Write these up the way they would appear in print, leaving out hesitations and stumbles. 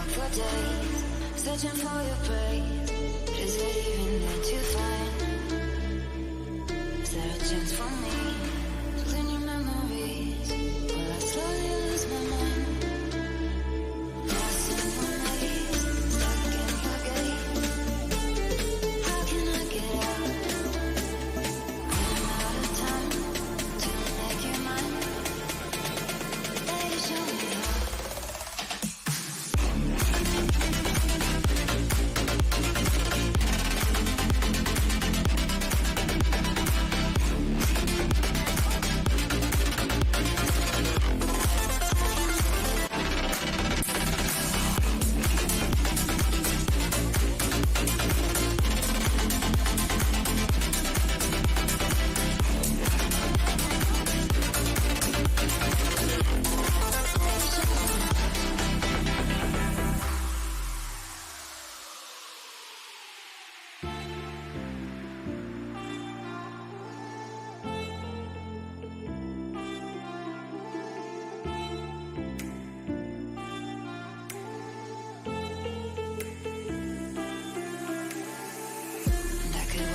For days, searching for your praise. Is it even there to find? Is there a chance for me to clean your memories? Will I slowly lose my mind? Lost in the maze, stuck in your gate. How can I get out? I'm out of time to make you mine. Baby, show me how.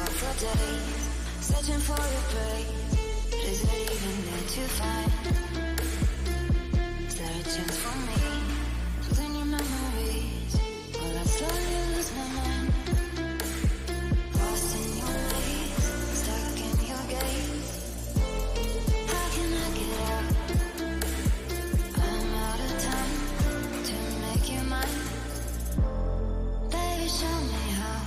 For days, searching for your praise. Is it even there to find? Is there a chance for me to clean your memories? Will I slowly lose my mind? Lost in your maze, stuck in your gaze. How can I get out? I'm out of time to make you mine. Baby, show me how.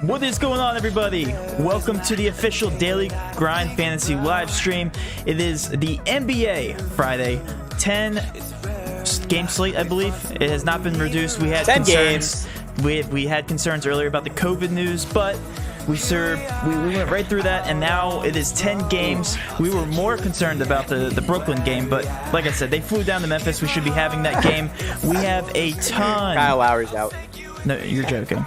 What is going on, everybody? Welcome to the official Daily Grind Fantasy live stream. It is the NBA Friday 10 game slate, I believe. It has not been reduced. We had 10 concerns. We had concerns earlier about the COVID news, but we went right through that, and now it is 10 games. We were more concerned about the Brooklyn game, but like I said, they flew down to Memphis. We should be having that game. We have a ton. Kyle Lowry's out. No, you're joking.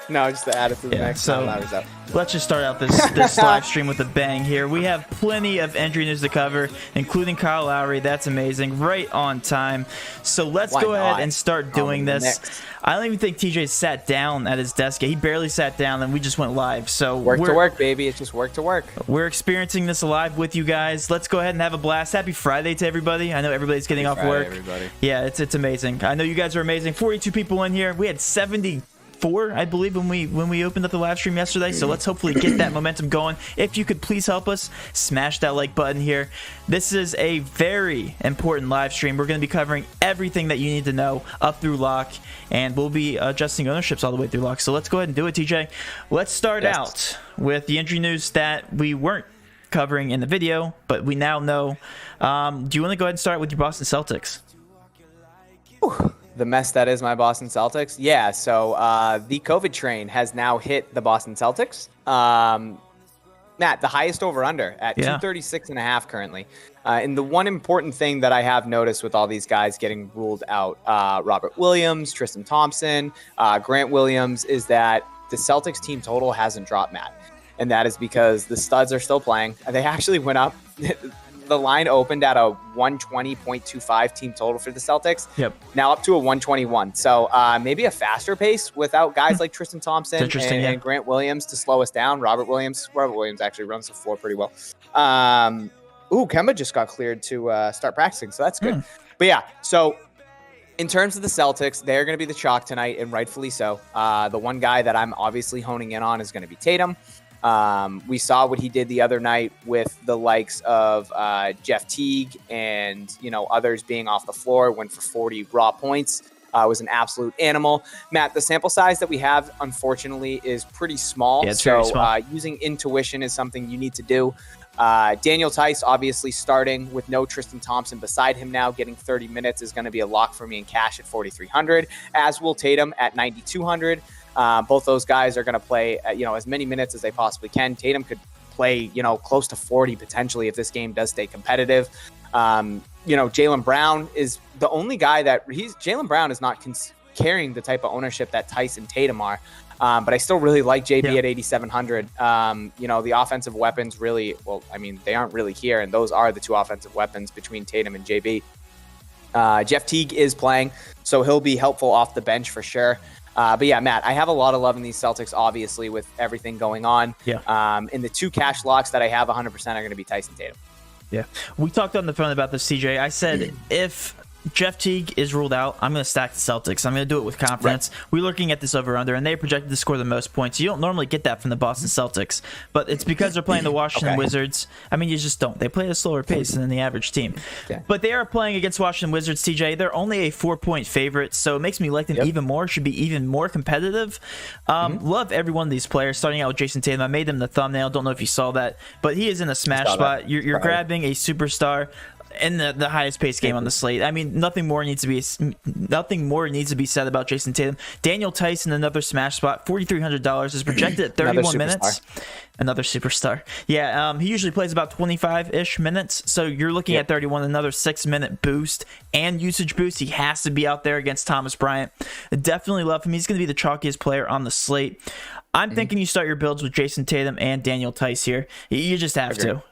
No, just to add it to the mix. So Lowry's out. let's just start out this live stream with a bang here. We have plenty of injury news to cover, including Kyle Lowry. That's amazing. Right on time. So let's go ahead and start doing this. I don't even think TJ sat down at his desk. He barely sat down, and we just went live. So work to work, baby. It's just work to work. We're experiencing this live with you guys. Let's go ahead and have a blast. Happy Friday to everybody. I know everybody's getting off work. Everybody. Yeah, it's amazing. I know you guys are amazing. 42 people in here. We had 74, I believe, when we opened up the live stream yesterday. So let's hopefully get that momentum going. If you could please help us, smash that like button here. This is a very important live stream. We're going to be covering everything that you need to know up through lock, and we'll be adjusting ownerships all the way through lock. So let's go ahead and do it, TJ. Let's start out with the injury news that we weren't covering in the video, but we now know. Do you want to go ahead and start with your Boston Celtics? Ooh. The mess that is my Boston Celtics. Yeah, so the COVID train has now hit the Boston Celtics. Matt, the highest over-under at 236.5 currently. And the one important thing that I have noticed with all these guys getting ruled out, Robert Williams, Tristan Thompson, Grant Williams, is that the Celtics team total hasn't dropped, Matt. And that is because the studs are still playing. They actually went up. The line opened at a 120.25 team total for the Celtics. Yep. Now up to a 121. So maybe a faster pace without guys like Tristan Thompson and Grant Williams to slow us down. Robert Williams actually runs the floor pretty well. Kemba just got cleared to start practicing, so that's good. But yeah, so in terms of the Celtics, they're going to be the chalk tonight, and rightfully so. The one guy that I'm obviously honing in on is going to be Tatum. We saw what he did the other night with the likes of Jeff Teague and, others being off the floor, went for 40 raw points, was an absolute animal. Matt, the sample size that we have, unfortunately, is pretty small. Yeah, it's very small. Using intuition is something you need to do. Daniel Tice, obviously starting with no Tristan Thompson beside him now, getting 30 minutes is going to be a lock for me in cash at 4,300, as will Tatum at 9,200. Both those guys are going to play, as many minutes as they possibly can. Tatum could play, close to 40 potentially if this game does stay competitive. Jaylen Brown is the only guy Jaylen Brown is not carrying the type of ownership that Tice and Tatum are. But I still really like JB at 8,700. The offensive weapons really, they aren't really here, and those are the two offensive weapons between Tatum and JB. Jeff Teague is playing, so he'll be helpful off the bench for sure. But yeah, Matt, I have a lot of love in these Celtics, obviously, with everything going on. Yeah. And the two cash locks that I have 100% are going to be Tyson Tatum. Yeah. We talked on the phone about this, CJ. I said if Jeff Teague is ruled out, I'm going to stack the Celtics. I'm going to do it with confidence. Right. We're looking at this over-under, and they projected to score the most points. You don't normally get that from the Boston Celtics, but it's because they're playing the Washington Wizards. You just don't. They play at a slower pace than the average team. Okay. But they are playing against Washington Wizards, TJ. They're only a 4-point favorite, so it makes me like them even more. Should be even more competitive. Love every one of these players, starting out with Jason Tatum. I made them the thumbnail. Don't know if you saw that, but he is in a smash spot. You're grabbing a superstar in the highest pace game on the slate. Nothing more needs to be said about Jason Tatum. Daniel Tyson, another smash spot, $4,300 is projected at 31 minutes. Another superstar. Yeah, he usually plays about 25-ish minutes, so you're looking at 31, another 6-minute boost and usage boost. He has to be out there against Thomas Bryant. Definitely love him. He's going to be the chalkiest player on the slate. I'm thinking you start your builds with Jason Tatum and Daniel Tice here. You just have to.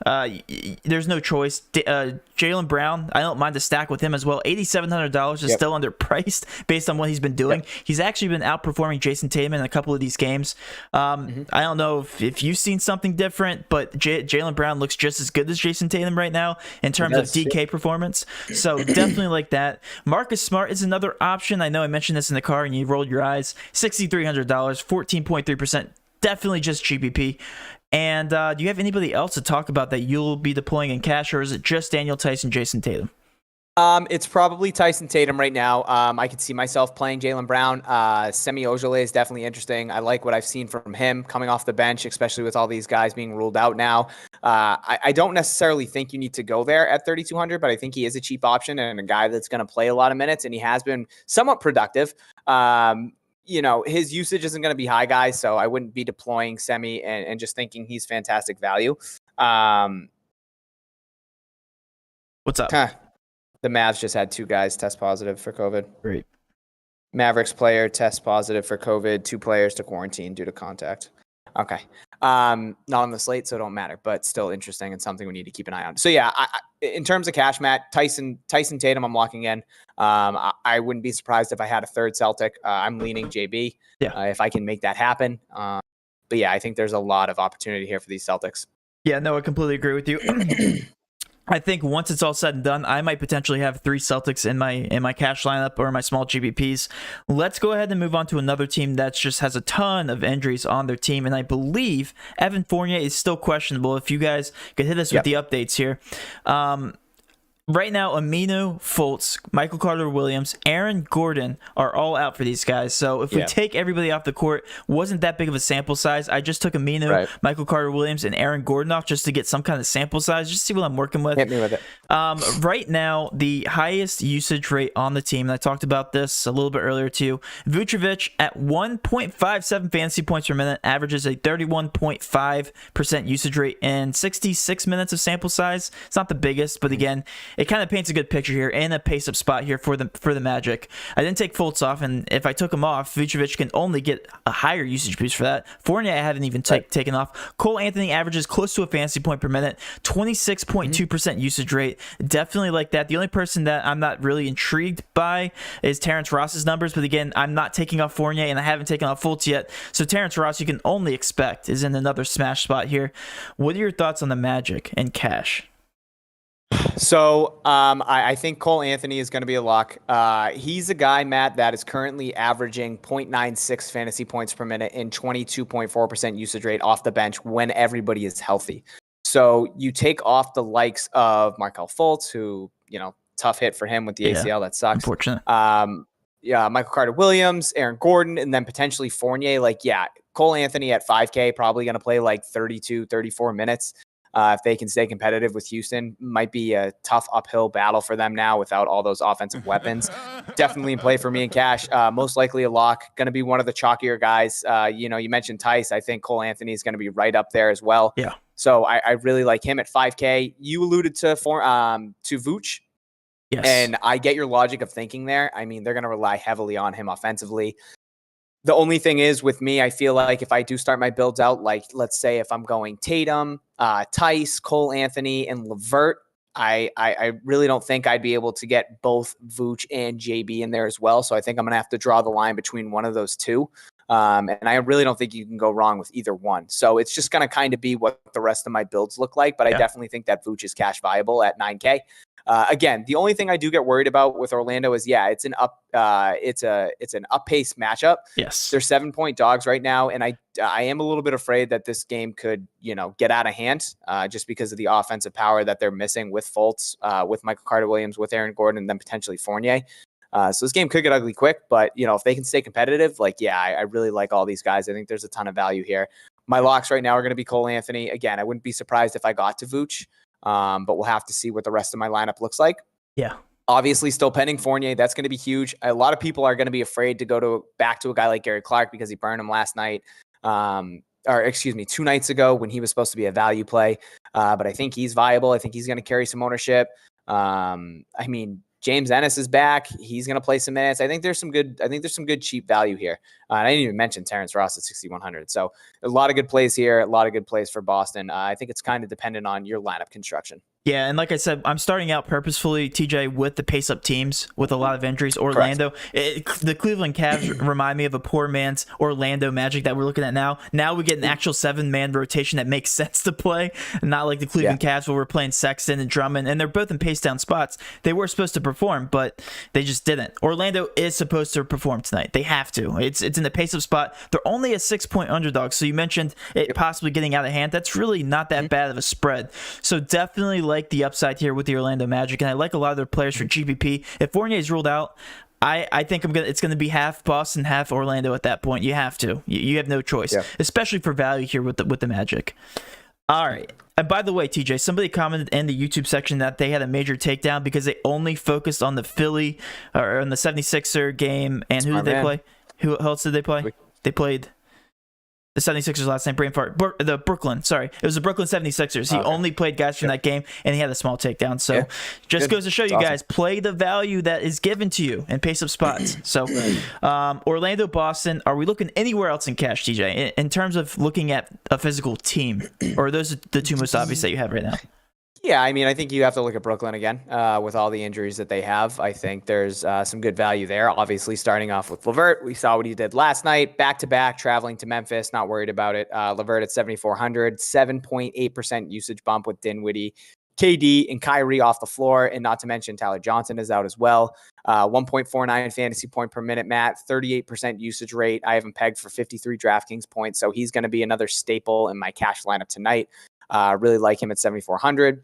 There's no choice. Jaylen Brown, I don't mind to stack with him as well. $8,700 is still underpriced based on what he's been doing. He's actually been outperforming Jason Tatum in a couple of these games. I don't know if you've seen something different, but Jaylen Brown looks just as good as Jason Tatum right now in terms of DK performance. So definitely like that. Marcus Smart is another option. I know I mentioned this in the car and you rolled your eyes. $6,300, 14.3%. Definitely just GPP. And do you have anybody else to talk about that you'll be deploying in cash, or is it just Daniel Tyson, Jason Tatum? It's probably Tyson Tatum right now. I could see myself playing Jaylen Brown. Semi Ojeleye is definitely interesting. I like what I've seen from him coming off the bench, especially with all these guys being ruled out now. I don't necessarily think you need to go there at 3,200, but I think he is a cheap option and a guy that's going to play a lot of minutes, and he has been somewhat productive. His usage isn't going to be high, guys, so I wouldn't be deploying Semi and just thinking he's fantastic value. What's up? The Mavs just had 2 guys test positive for COVID. Great. Mavericks player tests positive for COVID. 2 players to quarantine due to contact. Okay. Not on the slate, so it don't matter, but still interesting and something we need to keep an eye on. So yeah, in terms of cash, Matt, Tyson Tatum, I'm locking in. I wouldn't be surprised if I had a third Celtic. I'm leaning JB if I can make that happen. But yeah, I think there's a lot of opportunity here for these Celtics. Yeah, no, I completely agree with you. I think once it's all said and done, I might potentially have 3 Celtics in my cash lineup or my small GPPs. Let's go ahead and move on to another team that just has a ton of injuries on their team, and I believe Evan Fournier is still questionable. If you guys could hit us with the updates here. Right now, Aminu, Fultz, Michael Carter-Williams, Aaron Gordon are all out for these guys. So if we take everybody off the court, wasn't that big of a sample size. I just took Aminu, Michael Carter-Williams, and Aaron Gordon off just to get some kind of sample size, just to see what I'm working with. Hit me with it. Right now, the highest usage rate on the team, and I talked about this a little bit earlier too, Vucevic at 1.57 fantasy points per minute, averages a 31.5% usage rate in 66 minutes of sample size. It's not the biggest, but again, it kind of paints a good picture here and a pace-up spot here for the Magic. I didn't take Fultz off, and if I took him off, Vucevic can only get a higher usage boost for that. Fournier I haven't even taken off. Cole Anthony averages close to a fantasy point per minute, 26.2% usage rate. Definitely like that. The only person that I'm not really intrigued by is Terrence Ross's numbers, but again, I'm not taking off Fournier, and I haven't taken off Fultz yet. So Terrence Ross, you can only expect, is in another smash spot here. What are your thoughts on the Magic and cash? So I think Cole Anthony is going to be a lock. He's a guy, Matt, that is currently averaging 0.96 fantasy points per minute and 22.4% usage rate off the bench when everybody is healthy. So you take off the likes of Markelle Fultz, who, tough hit for him with the ACL. That sucks. Unfortunate. Michael Carter-Williams, Aaron Gordon, and then potentially Fournier. Cole Anthony at 5K, probably going to play 32, 34 minutes. If they can stay competitive with Houston, might be a tough uphill battle for them now without all those offensive weapons. Definitely in play for me in cash. Most likely a lock. Going to be one of the chalkier guys. You mentioned Tice. I think Cole Anthony is going to be right up there as well. Yeah. So I really like him at 5K. You alluded to Vooch. Yes. And I get your logic of thinking there. I mean, they're going to rely heavily on him offensively. The only thing is with me, I feel like if I do start my builds out, let's say if I'm going Tatum, Tice, Cole Anthony, and LeVert, I really don't think I'd be able to get both Vooch and JB in there as well. So I think I'm going to have to draw the line between one of those two. And I really don't think you can go wrong with either one. So it's just going to kind of be what the rest of my builds look like. But I definitely think that Vooch is cash viable at 9K. Again, the only thing I do get worried about with Orlando is, it's an up-paced matchup. Yes. They're 7-point dogs right now. And I am a little bit afraid that this game could, get out of hand just because of the offensive power that they're missing with Fultz, with Michael Carter-Williams, with Aaron Gordon, and then potentially Fournier. So this game could get ugly quick, but if they can stay competitive, I really like all these guys. I think there's a ton of value here. My locks right now are going to be Cole Anthony. Again, I wouldn't be surprised if I got to Vooch, but we'll have to see what the rest of my lineup looks like. Yeah. Obviously, still pending Fournier. That's going to be huge. A lot of people are going to be afraid to go back to a guy like Gary Clark because he burned him last night. 2 nights ago when he was supposed to be a value play. But I think he's viable. I think he's going to carry some ownership. James Ennis is back. He's going to play some minutes. I think there's some good cheap value here. And I didn't even mention Terrence Ross at 6,100. So a lot of good plays here. A lot of good plays for Boston. I think it's kind of dependent on your lineup construction. Yeah, and like I said, I'm starting out purposefully, TJ, with the pace-up teams with a lot of injuries. Orlando, the Cleveland Cavs remind me of a poor man's Orlando Magic that we're looking at now. Now we get an actual 7-man rotation that makes sense to play, not like the Cleveland Cavs where we're playing Sexton and Drummond, and they're both in pace-down spots. They were supposed to perform, but they just didn't. Orlando is supposed to perform tonight. They have to. It's in the pace-up spot. They're only a 6-point underdog, so you mentioned it possibly getting out of hand. That's really not that bad of a spread. So definitely like the upside here with the Orlando Magic, and I like a lot of their players for GPP. If Fournier is ruled out, I think it's going to be half Boston, half Orlando at that point. You have to. You have no choice, especially for value here with the Magic. All right. And by the way, TJ, somebody commented in the YouTube section that they had a major takedown because they only focused on the Philly or on the 76er game. And who did they play? Who else did they play? They played the 76ers last night, brain fart. The Brooklyn, sorry. It was the Brooklyn 76ers. He only played guys from that game, and he had a small takedown. So just goes to show you guys, play the value that is given to you and pace up spots. So Orlando, Boston, are we looking anywhere else in cash, TJ, in terms of looking at a physical team? Or are those the two most obvious that you have right now? Yeah, I mean, I think you have to look at Brooklyn again with all the injuries that they have. I think there's some good value there. Obviously, starting off with LeVert, we saw what he did last night, back-to-back, traveling to Memphis, not worried about it. LeVert at 7,400, 7.8% usage bump with Dinwiddie, KD, and Kyrie off the floor, and not to mention Tyler Johnson is out as well. 1.49 fantasy point per minute, Matt, 38% usage rate. I have him pegged for 53 DraftKings points, so he's going to be another staple in my cash lineup tonight. Really like him at 7,400.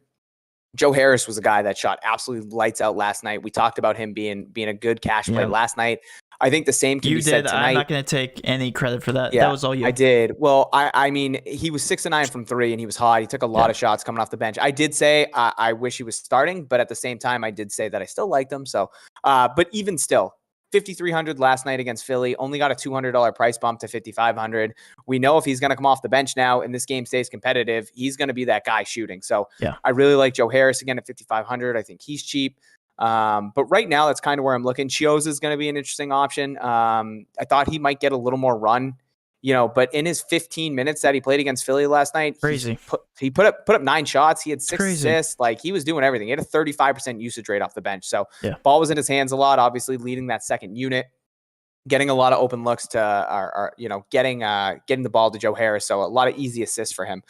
Joe Harris was a guy that shot absolutely lights out last night. We talked about him being a good cash play last night. I think the same can be said tonight. I'm not going to take any credit for that. Yeah, that was all you. I did. Well, I mean, he was 6-9 from 3, and he was hot. He took a lot of shots coming off the bench. I did say I wish he was starting, but at the same time, I did say that I still liked him. So, but even still, 5,300 last night against Philly, only got a $200 price bump to 5,500. We know if he's going to come off the bench now and this game stays competitive, he's going to be that guy shooting. So I really like Joe Harris again at 5,500. I think he's cheap. But right now, that's kind of where I'm looking. Chiozza is going to be an interesting option. I thought he might get a little more run, but in his 15 minutes that he played against Philly last night, he put up 9 shots. He had 6 assists. Like, he was doing everything. He had a 35% usage rate off the bench. So ball was in his hands a lot, obviously leading that second unit, getting a lot of open looks to, getting the ball to Joe Harris. So a lot of easy assists for him.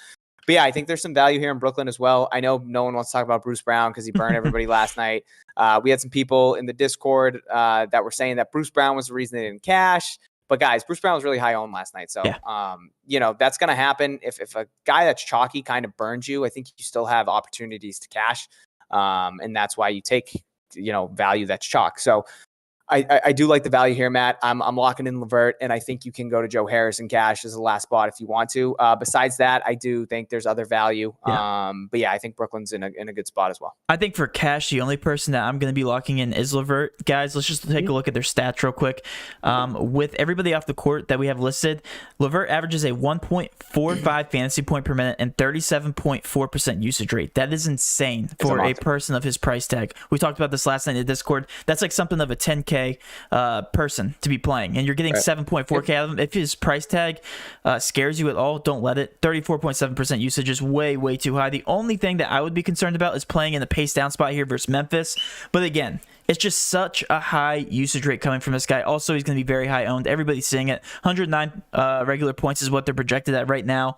But yeah, I think there's some value here in Brooklyn as well. I know no one wants to talk about Bruce Brown because he burned everybody last night. We had some people in the Discord that were saying that Bruce Brown was the reason they didn't cash. But guys, Bruce Brown was really high owned last night. So, that's going to happen. If a guy that's chalky kind of burns you, I think you still have opportunities to cash. And that's why you take, value that's chalk. So I do like the value here, Matt. I'm locking in LeVert, and I think you can go to Joe Harris and cash as the last spot if you want to. Besides that, I do think there's other value. But yeah, I think Brooklyn's in a good spot as well. I think for cash, the only person that I'm going to be locking in is LeVert. Guys, let's just take a look at their stats real quick. With everybody off the court that we have listed, LeVert averages a 1.45 fantasy point per minute and 37.4% usage rate. That is insane for a person of his price tag. We talked about this last night in the Discord. That's like something of a 10K person to be playing, and you're getting 7.4K out of him. If his price tag scares you at all, don't let it. 34.7% usage is way too high. The only thing that I would be concerned about is playing in the pace down spot here versus Memphis. But again, it's just such a high usage rate coming from this guy. Also, he's going to be very high owned. Everybody's seeing it. 109 regular points is what they're projected at right now.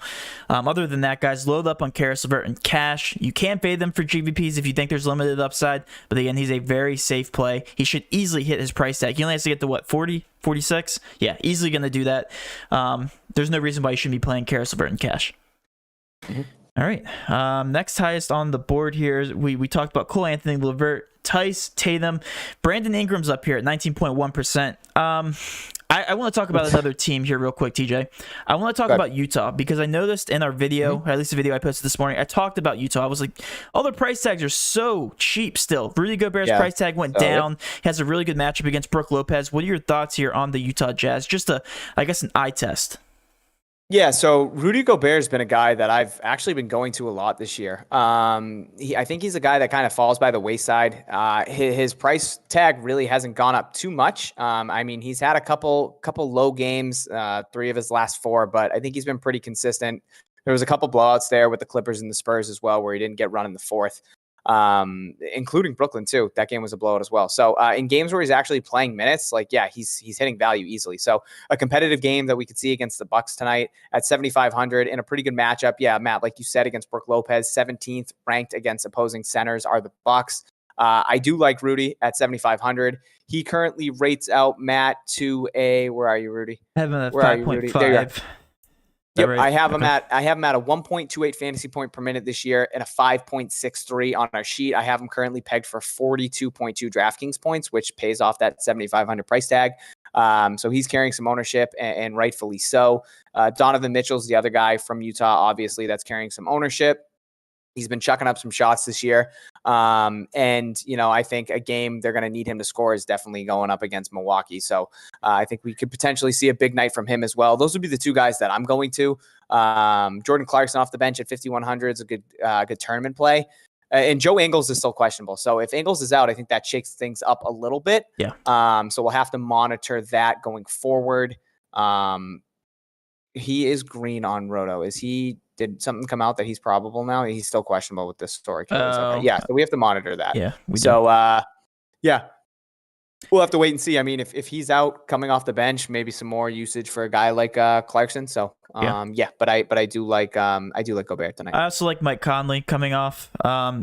Other than that, guys, load up on Karis LeVert and cash. You can fade them for GPPs if you think there's limited upside. But again, he's a very safe play. He should easily hit his price tag. He only has to get to 40, 46? Yeah, easily going to do that. There's no reason why you shouldn't be playing Karis LeVert in cash. All right. Next highest on the board here, we talked about Cole Anthony, LeVert, Tice, Tatum. Brandon Ingram's up here at 19.1%. I want to talk about another team here real quick, TJ. I want to talk about Utah because I noticed in our video, or at least the video I posted this morning, I talked about Utah. I was like, all their price tags are so cheap still. Rudy Gobert's price tag went down. He has a really good matchup against Brook Lopez. What are your thoughts here on the Utah Jazz? Just an eye test. Yeah, so Rudy Gobert has been a guy that I've actually been going to a lot this year. I think he's a guy that kind of falls by the wayside. His price tag really hasn't gone up too much. I mean, he's had a couple low games, 3 of his last 4, but I think he's been pretty consistent. There was a couple blowouts there with the Clippers and the Spurs as well, where he didn't get run in the 4th. Including Brooklyn too. That game was a blowout as well. So in games where he's actually playing minutes, he's hitting value easily. So a competitive game that we could see against the Bucks tonight at 7,500 in a pretty good matchup. Yeah, Matt, like you said, against Brook Lopez, 17th ranked against opposing centers are the Bucks. I do like Rudy at 7,500. He currently rates out Matt to where are you, Rudy? I have him at 5.5. Yep, right? I have him at a 1.28 fantasy point per minute this year and a 5.63 on our sheet. I have him currently pegged for 42.2 DraftKings points, which pays off that 7,500 price tag. So he's carrying some ownership, and rightfully so. Donovan Mitchell's the other guy from Utah, obviously, that's carrying some ownership. He's been chucking up some shots this year. And, you know, I think a game they're going to need him to score is definitely going up against Milwaukee. So I think we could potentially see a big night from him as well. Those would be the two guys that I'm going to. Jordan Clarkson off the bench at 5,100 is a good tournament play. And Joe Ingles is still questionable. So if Ingles is out, I think that shakes things up a little bit. Yeah. So we'll have to monitor that going forward. He is green on Roto. Did something come out that he's probable now? He's still questionable with this story. Okay. Yeah, so we have to monitor that. Yeah. Yeah. We'll have to wait and see. I mean, if he's out coming off the bench, maybe some more usage for a guy like Clarkson. So but I do like Gobert tonight. I also like Mike Conley coming off.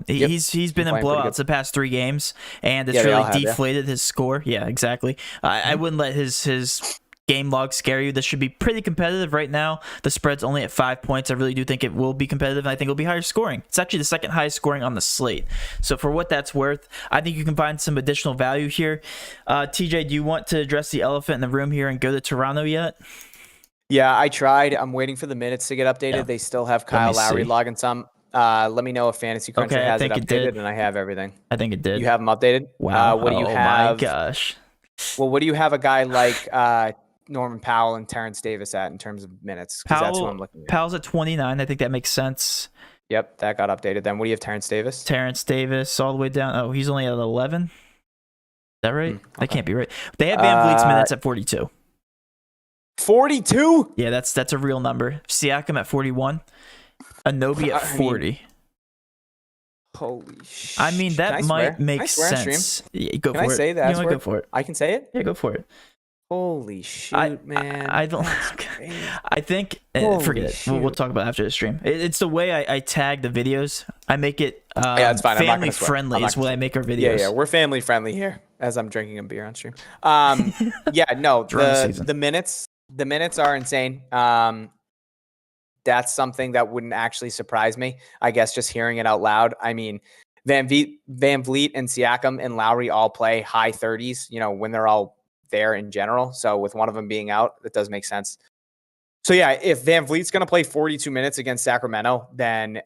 He's been in blowouts the past 3 games, and it's really deflated his score. Yeah, exactly. I wouldn't let his game log scare you. This should be pretty competitive right now. The spread's only at 5 points. I really do think it will be competitive, and I think it'll be higher scoring. It's actually the second highest scoring on the slate. So for what that's worth, I think you can find some additional value here. TJ, do you want to address the elephant in the room here and go to Toronto yet? Yeah, I tried. I'm waiting for the minutes to get updated. Yeah. They still have Kyle Lowry logging some. Let me know if Fantasy Cruncher has it updated, and I have everything. I think it did. You have them updated? Wow. What do you have? Oh my gosh. Well, what do you have a guy like Norman Powell and Terrence Davis at in terms of minutes? Because that's who I'm looking at. Powell's at 29. I think that makes sense. Yep, that got updated. Then what do you have, Terrence Davis? Terrence Davis all the way down. Oh, he's only at 11. Is that right? Okay. That can't be right. They have Van Vliet's minutes at 42. 42? Yeah, that's a real number. Siakam at 41. Anobi at 40. Holy shit. I mean, that might make sense. Yeah, go Can for I it. say that? Go for it. I can say it? Yeah, go for it. Holy shit, man. I don't. I think. Forget it. We'll talk about it after the stream. It's the way I tag the videos. I make it it's fine. family friendly is what I make our videos. Yeah, we're family friendly here as I'm drinking a beer on stream. The minutes are insane. That's something that wouldn't actually surprise me. I guess just hearing it out loud. I mean, Van Vliet and Siakam and Lowry all play high 30s, you know, when they're all there in general. So with one of them being out, that does make sense. So yeah, if Van Vliet's going to play 42 minutes against Sacramento, then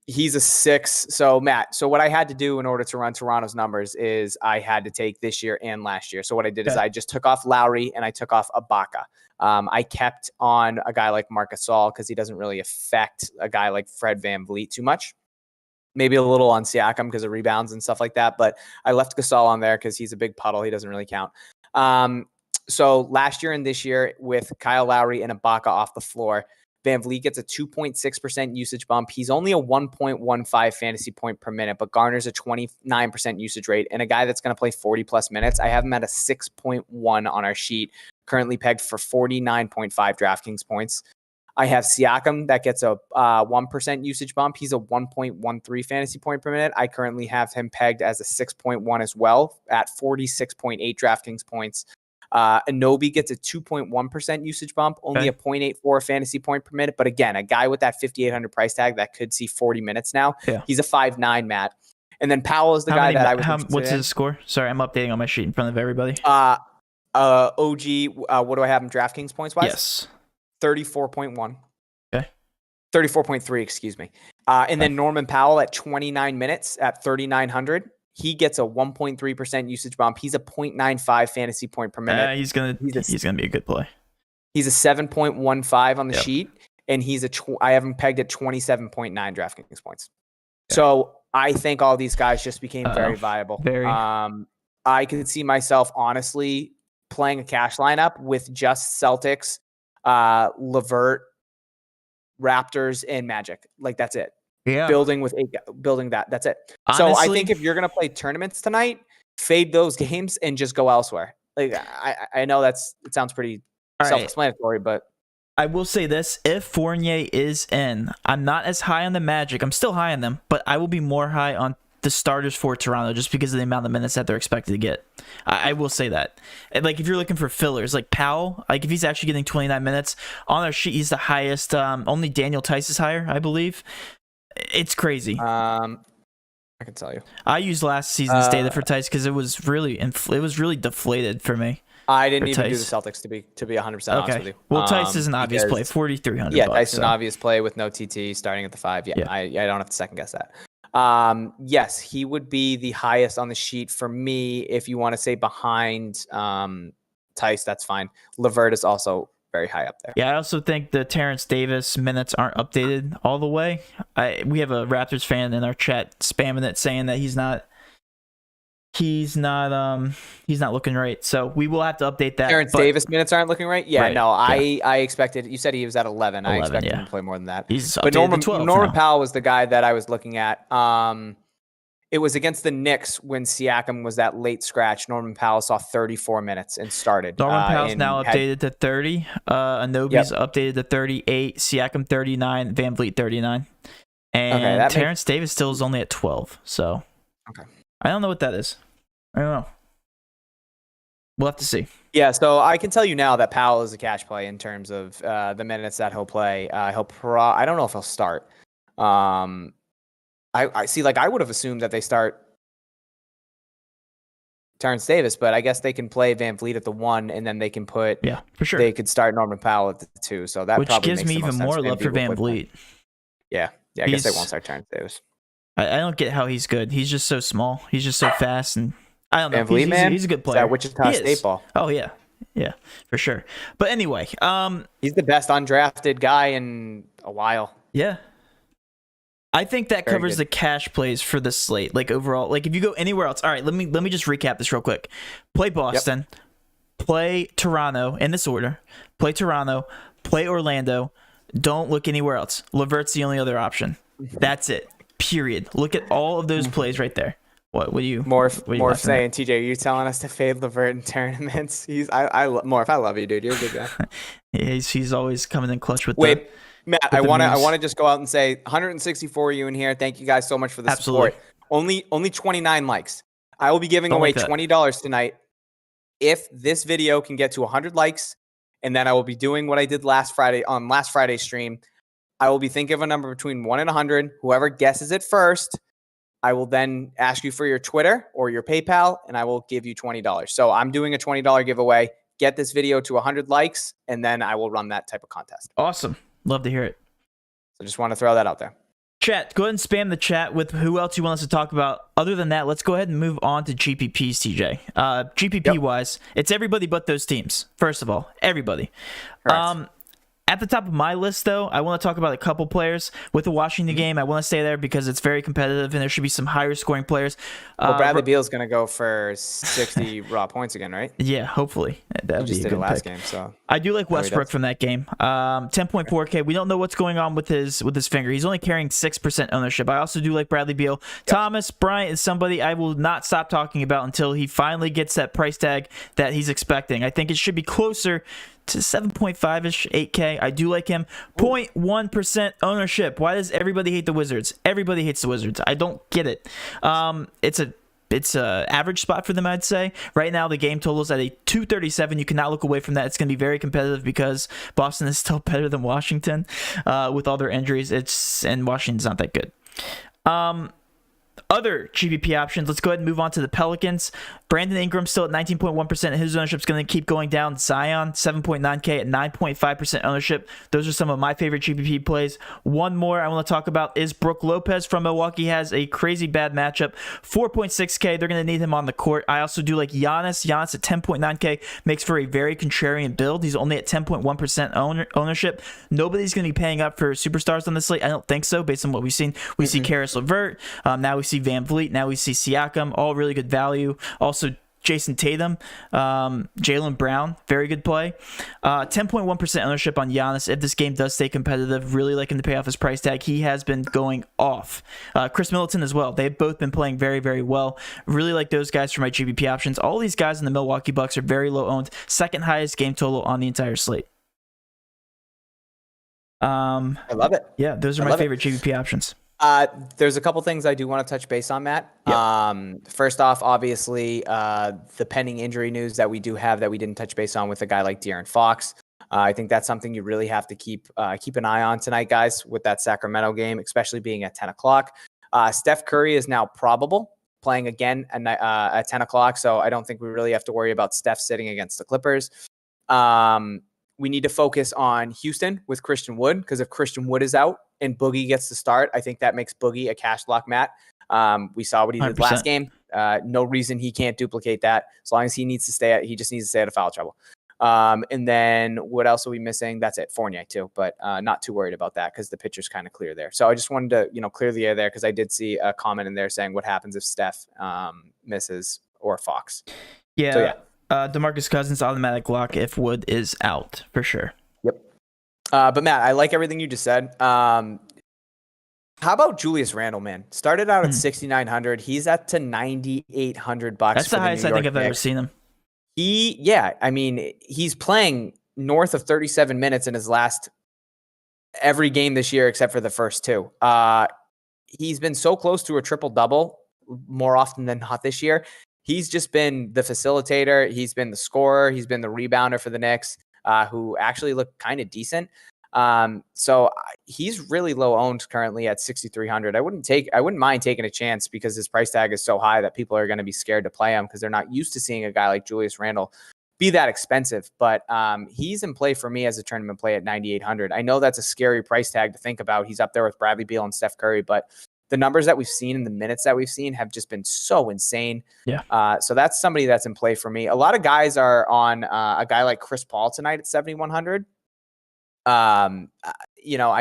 he's a 6. So Matt, what I had to do in order to run Toronto's numbers is I had to take this year and last year. So what I did is I just took off Lowry and I took off Ibaka. I kept on a guy like Marc Gasol because he doesn't really affect a guy like Fred VanVleet too much. Maybe a little on Siakam because of rebounds and stuff like that. But I left Gasol on there because he's a big puddle. He doesn't really count. So last year and this year with Kyle Lowry and Ibaka off the floor, VanVleet gets a 2.6% usage bump. He's only a 1.15 fantasy point per minute, but garners a 29% usage rate. And a guy that's going to play 40 plus minutes, I have him at a 6.1 on our sheet, currently pegged for 49.5 DraftKings points. I have Siakam that gets a 1% usage bump. He's a 1.13 fantasy point per minute. I currently have him pegged as a 6.1 as well at 46.8 DraftKings points. Anobi gets a 2.1% usage bump, only a 0.84 fantasy point per minute. But again, a guy with that 5,800 price tag that could see 40 minutes now. Yeah. He's a 5.9, Matt. And then Powell is the guy that I was. What's his score? Sorry, I'm updating on my sheet in front of everybody. OG, what do I have in DraftKings points wise? Yes. 34.1. Okay. 34.3, excuse me. And then Norman Powell at 29 minutes at 3,900. He gets a 1.3% usage bump. He's a 0.95 fantasy point per minute. He's gonna be a good play. He's a 7.15 on the sheet, and I have him pegged at 27.9 DraftKings points. Okay. So I think all these guys just became very viable. I could see myself honestly playing a cash lineup with just Celtics, LeVert, Raptors, and Magic. Like that's it. Yeah. Building that. That's it. Honestly, so I think if you're going to play tournaments tonight, fade those games and just go elsewhere. Like I know it sounds pretty self-explanatory, but I will say this. If Fournier is in, I'm not as high on the Magic. I'm still high on them, but I will be more high on the starters for Toronto just because of the amount of minutes that they're expected to get. I will say that. And like if you're looking for fillers, like Powell, like if he's actually getting 29 minutes on our sheet, he's the highest. Only Daniel Tice is higher, I believe. It's crazy. I can tell you. I used last season's data for Tice because it was really deflated for me. I didn't even do the Tice? Celtics to be 100% honest with you. Well, Tice is an obvious play, because- 4,300. Yeah, bucks, Tice is so. an obvious play with no TT starting at the 5. Yeah, Yeah. I don't have to second guess that. Yes, he would be the highest on the sheet for me. If you want to say behind Tice, that's fine. LeVert is also very high up there. Yeah, I also think the Terrence Davis minutes aren't updated all the way. We have a Raptors fan in our chat spamming it, saying that he's not looking right. So we will have to update that. Terrence Davis minutes aren't looking right. Yeah, Right, no, yeah. I expected. You said he was at 11. I expected him to play more than that. He's But updated to 12 Norman now. Powell was the guy that I was looking at. It was against the Knicks when Siakam was that late scratch. Norman Powell saw 34 minutes and started. Norman Powell's now updated to 30. Anobi's updated to 38. Siakam 39. VanVleet 39. And Terrence Davis still is only at 12. So I don't know what that is. I don't know. We'll have to see. Yeah, so I can tell you now that Powell is a cash play in terms of the minutes that he'll play. I don't know if he'll start. I see. Like I would have assumed that they start Terrence Davis, but I guess they can play VanVleet at the 1, and then they can put for sure. They could start Norman Powell at the 2. So that which probably gives makes me even more love for VanVleet. Yeah. I guess they won't start Terrence Davis. I don't get how he's good. He's just so small. He's just so fast, and I don't know. VanVleet, he's a good player. That Wichita State ball. Oh yeah, for sure. But anyway, he's the best undrafted guy in a while. Yeah. I think that covers the cash plays for the slate. Like overall, like if you go anywhere else, all right. Let me just recap this real quick. Play Boston, play Toronto in this order. Play Toronto, play Orlando. Don't look anywhere else. LeVert's the only other option. That's it. Period. Look at all of those plays right there. What do you Morph saying, TJ, are you telling us to fade LeVert in tournaments? Morph, I love you, dude. You're a good guy. he's always coming in clutch with Matt, I want to just go out and say 164 of you in here. Thank you guys so much for the support. Only 29 likes. I will be giving away $20 tonight if this video can get to 100 likes, and then I will be doing what I did last Friday's stream. I will be thinking of a number between 1 and 100. Whoever guesses it first, I will then ask you for your Twitter or your PayPal, and I will give you $20. So I'm doing a $20 giveaway. Get this video to 100 likes, and then I will run that type of contest. Awesome. Love to hear it. So just want to throw that out there. Chat, go ahead and spam the chat with who else you want us to talk about. Other than that, let's go ahead and move on to GPPs, TJ. GPP-wise, it's everybody but those teams. First of all, everybody. Correct. At the top of my list, though, I want to talk about a couple players. With the Washington game, I want to stay there because it's very competitive and there should be some higher scoring players. Well, Bradley Beal's going to go for 60 raw points again, right? Yeah, hopefully. That just did it last game, so I do like Westbrook from that game. 10.4K. We don't know what's going on with his finger. He's only carrying 6% ownership. I also do like Bradley Beal. Yep. Thomas Bryant is somebody I will not stop talking about until he finally gets that price tag that he's expecting. I think it should be closer to 7.5-ish, 8K. I do like him. 0.1% ownership. Why does everybody hate the Wizards? Everybody hates the Wizards. I don't get it. It's a average spot for them, I'd say. Right now, the game total is at a 237. You cannot look away from that. It's going to be very competitive because Boston is still better than Washington with all their injuries. And Washington's not that good. Other GPP options. Let's go ahead and move on to the Pelicans. Brandon Ingram still at 19.1%. His ownership's going to keep going down. Zion, 7.9K at 9.5% ownership. Those are some of my favorite GPP plays. One more I want to talk about is Brook Lopez from Milwaukee. Has a crazy bad matchup. 4.6K. They're going to need him on the court. I also do like Giannis. Giannis at 10.9K makes for a very contrarian build. He's only at 10.1% ownership. Nobody's going to be paying up for superstars on this slate. I don't think so, based on what we've seen. We see Karis LeVert. Now we see VanVleet. Now we see Siakam. All really good value. Also, Jason Tatum, Jaylen Brown, very good play. 10.1% ownership on Giannis. If this game does stay competitive, really like him to pay off his price tag. He has been going off. Chris Middleton as well. They've both been playing very, very well. Really like those guys for my GPP options. All these guys in the Milwaukee Bucks are very low owned. Second highest game total on the entire slate. I love it. Yeah, those are my favorite GPP options. There's a couple things I do want to touch base on, Matt. Yep. First off, obviously, the pending injury news that we do have that we didn't touch base on with a guy like De'Aaron Fox. I think that's something you really have to keep an eye on tonight, guys, with that Sacramento game, especially being at 10 o'clock. Steph Curry is now probable. playing again at 10 o'clock. So I don't think we really have to worry about Steph sitting against the Clippers. We need to focus on Houston with Christian Wood, because if Christian Wood is out and Boogie gets to start, I think that makes Boogie a cash lock, Matt. We saw what he did 100%. last game. No reason he can't duplicate that. As long as he just needs to stay out of foul trouble. And then what else are we missing? That's it. Fournier too, but not too worried about that because the picture's kind of clear there. So I just wanted to, clear the air there because I did see a comment in there saying what happens if Steph misses or Fox. Yeah. So, yeah. DeMarcus Cousins automatic lock if Wood is out for sure. Yep. But Matt, I like everything you just said. How about Julius Randle, man? Started out at 6,900. He's at to $9,800. That's the highest I think I've ever seen him. He's playing north of 37 minutes in his last every game this year except for the first two. He's been so close to a triple-double more often than not this year. He's just been the facilitator. He's been the scorer. He's been the rebounder for the Knicks, who actually look kind of decent. So he's really low owned currently at 6,300. I wouldn't mind taking a chance because his price tag is so high that people are going to be scared to play him because they're not used to seeing a guy like Julius Randle be that expensive. But he's in play for me as a tournament play at 9,800. I know that's a scary price tag to think about. He's up there with Bradley Beal and Steph Curry, but the numbers that we've seen and the minutes that we've seen have just been so insane. Yeah. So that's somebody that's in play for me. A lot of guys are on a guy like Chris Paul tonight at 7,100. I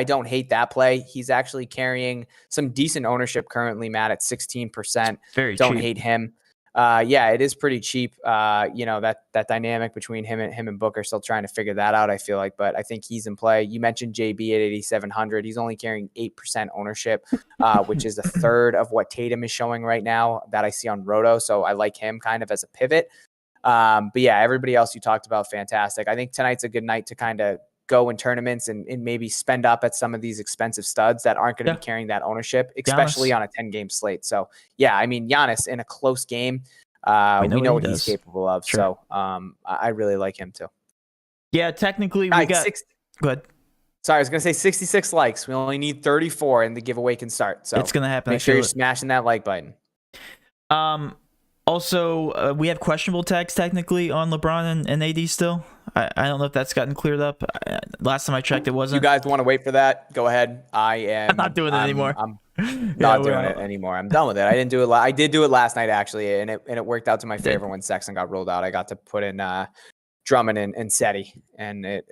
don't hate that play. He's actually carrying some decent ownership currently, Matt, at 16%. Don't cheap. hate him. It is pretty cheap. That dynamic between him and Booker, still trying to figure that out, I feel like, but I think he's in play. You mentioned JB at 8,700. He's only carrying 8% ownership, which is a third of what Tatum is showing right now that I see on Roto. So I like him kind of as a pivot. But yeah, everybody else you talked about, fantastic. I think tonight's a good night to kind of go in tournaments and maybe spend up at some of these expensive studs that aren't going to be carrying that ownership, especially on a 10-game slate. So yeah, Giannis in a close game, we know what he's capable of. Sure. So I really like him too. Yeah, technically we got go ahead. Sorry, I was going to say 66 likes. We only need 34 and the giveaway can start. So it's going to happen. Make sure you're smashing that like button. Also, we have questionable tags technically on LeBron and AD still. I don't know if that's gotten cleared up. Last time I checked, it wasn't. You guys want to wait for that? Go ahead. I'm not doing it anymore. I'm not doing it anymore. I'm done with it. I didn't do it. I did do it last night actually, and it worked out to my favor when Sexton got rolled out. I got to put in Drummond and Seti, and it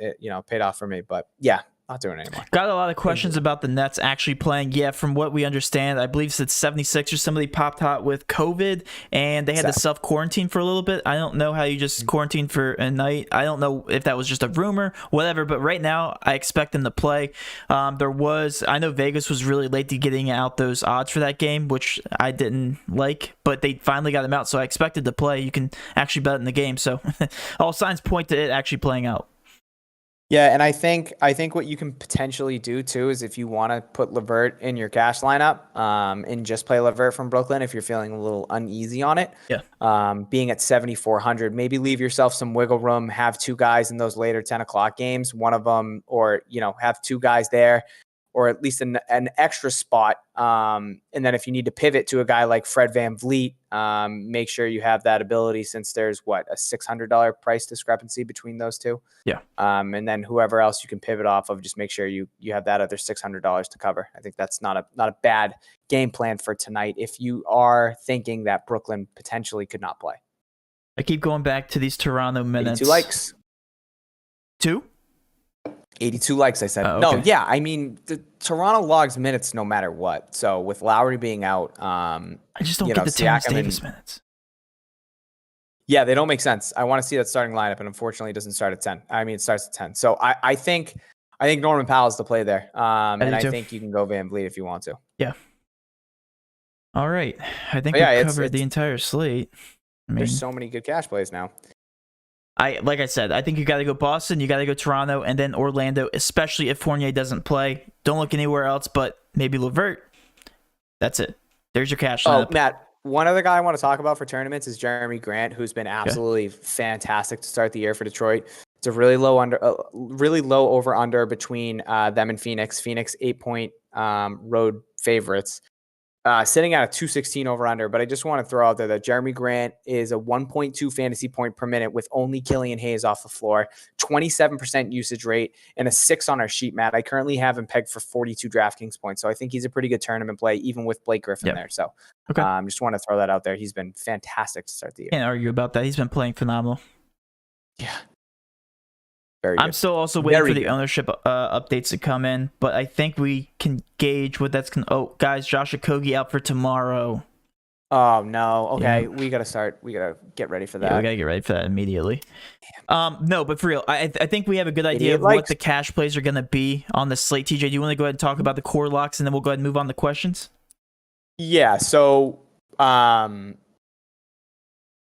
paid off for me. But yeah. Not doing it anymore. Got a lot of questions about the Nets actually playing. Yeah, from what we understand, I believe it's 76ers. Somebody popped hot with COVID, and they had to self-quarantine for a little bit. I don't know how you just quarantine for a night. I don't know if that was just a rumor, whatever. But right now, I expect them to play. I know Vegas was really late to getting out those odds for that game, which I didn't like, but they finally got them out. So I expected to play. You can actually bet in the game. So all signs point to it actually playing out. Yeah, and I think what you can potentially do too is if you want to put LeVert in your cash lineup, and just play LeVert from Brooklyn if you're feeling a little uneasy on it. Yeah. Being at 7,400, maybe leave yourself some wiggle room. Have two guys in those later 10 o'clock games. One of them, or have two guys there, or at least an extra spot. And then if you need to pivot to a guy like Fred VanVleet, make sure you have that ability since there's a $600 price discrepancy between those two. Yeah. And then whoever else you can pivot off of, just make sure you have that other $600 to cover. I think that's not a bad game plan for tonight if you are thinking that Brooklyn potentially could not play. I keep going back to these Toronto minutes. 82 likes. 82 likes, I said. Okay. No, yeah. The Toronto logs minutes no matter what. So with Lowry being out, I just don't get the Terrence Davis minutes. Yeah, they don't make sense. I want to see that starting lineup, and unfortunately, it doesn't start at 10. It starts at 10. So I think Norman Powell's the play there, and I think you can go VanVleet if you want to. Yeah. All right. I think we covered the entire slate. There's so many good cash plays now. Like I said, I think you got to go Boston, you got to go Toronto, and then Orlando, especially if Fournier doesn't play. Don't look anywhere else, but maybe LeVert. That's it. There's your cash lineup. Oh, Matt, one other guy I want to talk about for tournaments is Jeremy Grant, who's been absolutely fantastic to start the year for Detroit. It's a really low over under between them and Phoenix. Phoenix 8-point road favorites. sitting at a 216 over under, but I just want to throw out there that Jeremy Grant is a 1.2 fantasy point per minute with only Killian Hayes off the floor, 27% usage rate, and a 6 on our sheet, Matt. I currently have him pegged for 42 DraftKings points, so I think he's a pretty good tournament play, even with Blake Griffin there. So just want to throw that out there. He's been fantastic to start the year. Can't argue about that. He's been playing phenomenal. Yeah. Very good. I'm still also waiting for the ownership updates to come in, but I think we can gauge what that's going to... Oh, guys, Josh Okogie out for tomorrow. Oh, no. Okay, we got to start. We got to get ready for that. Yeah, we got to get ready for that immediately. No, but for real, I think we have a good idea of what the cash plays are going to be on the slate. TJ, do you want to go ahead and talk about the core locks, and then we'll go ahead and move on to questions? Yeah, so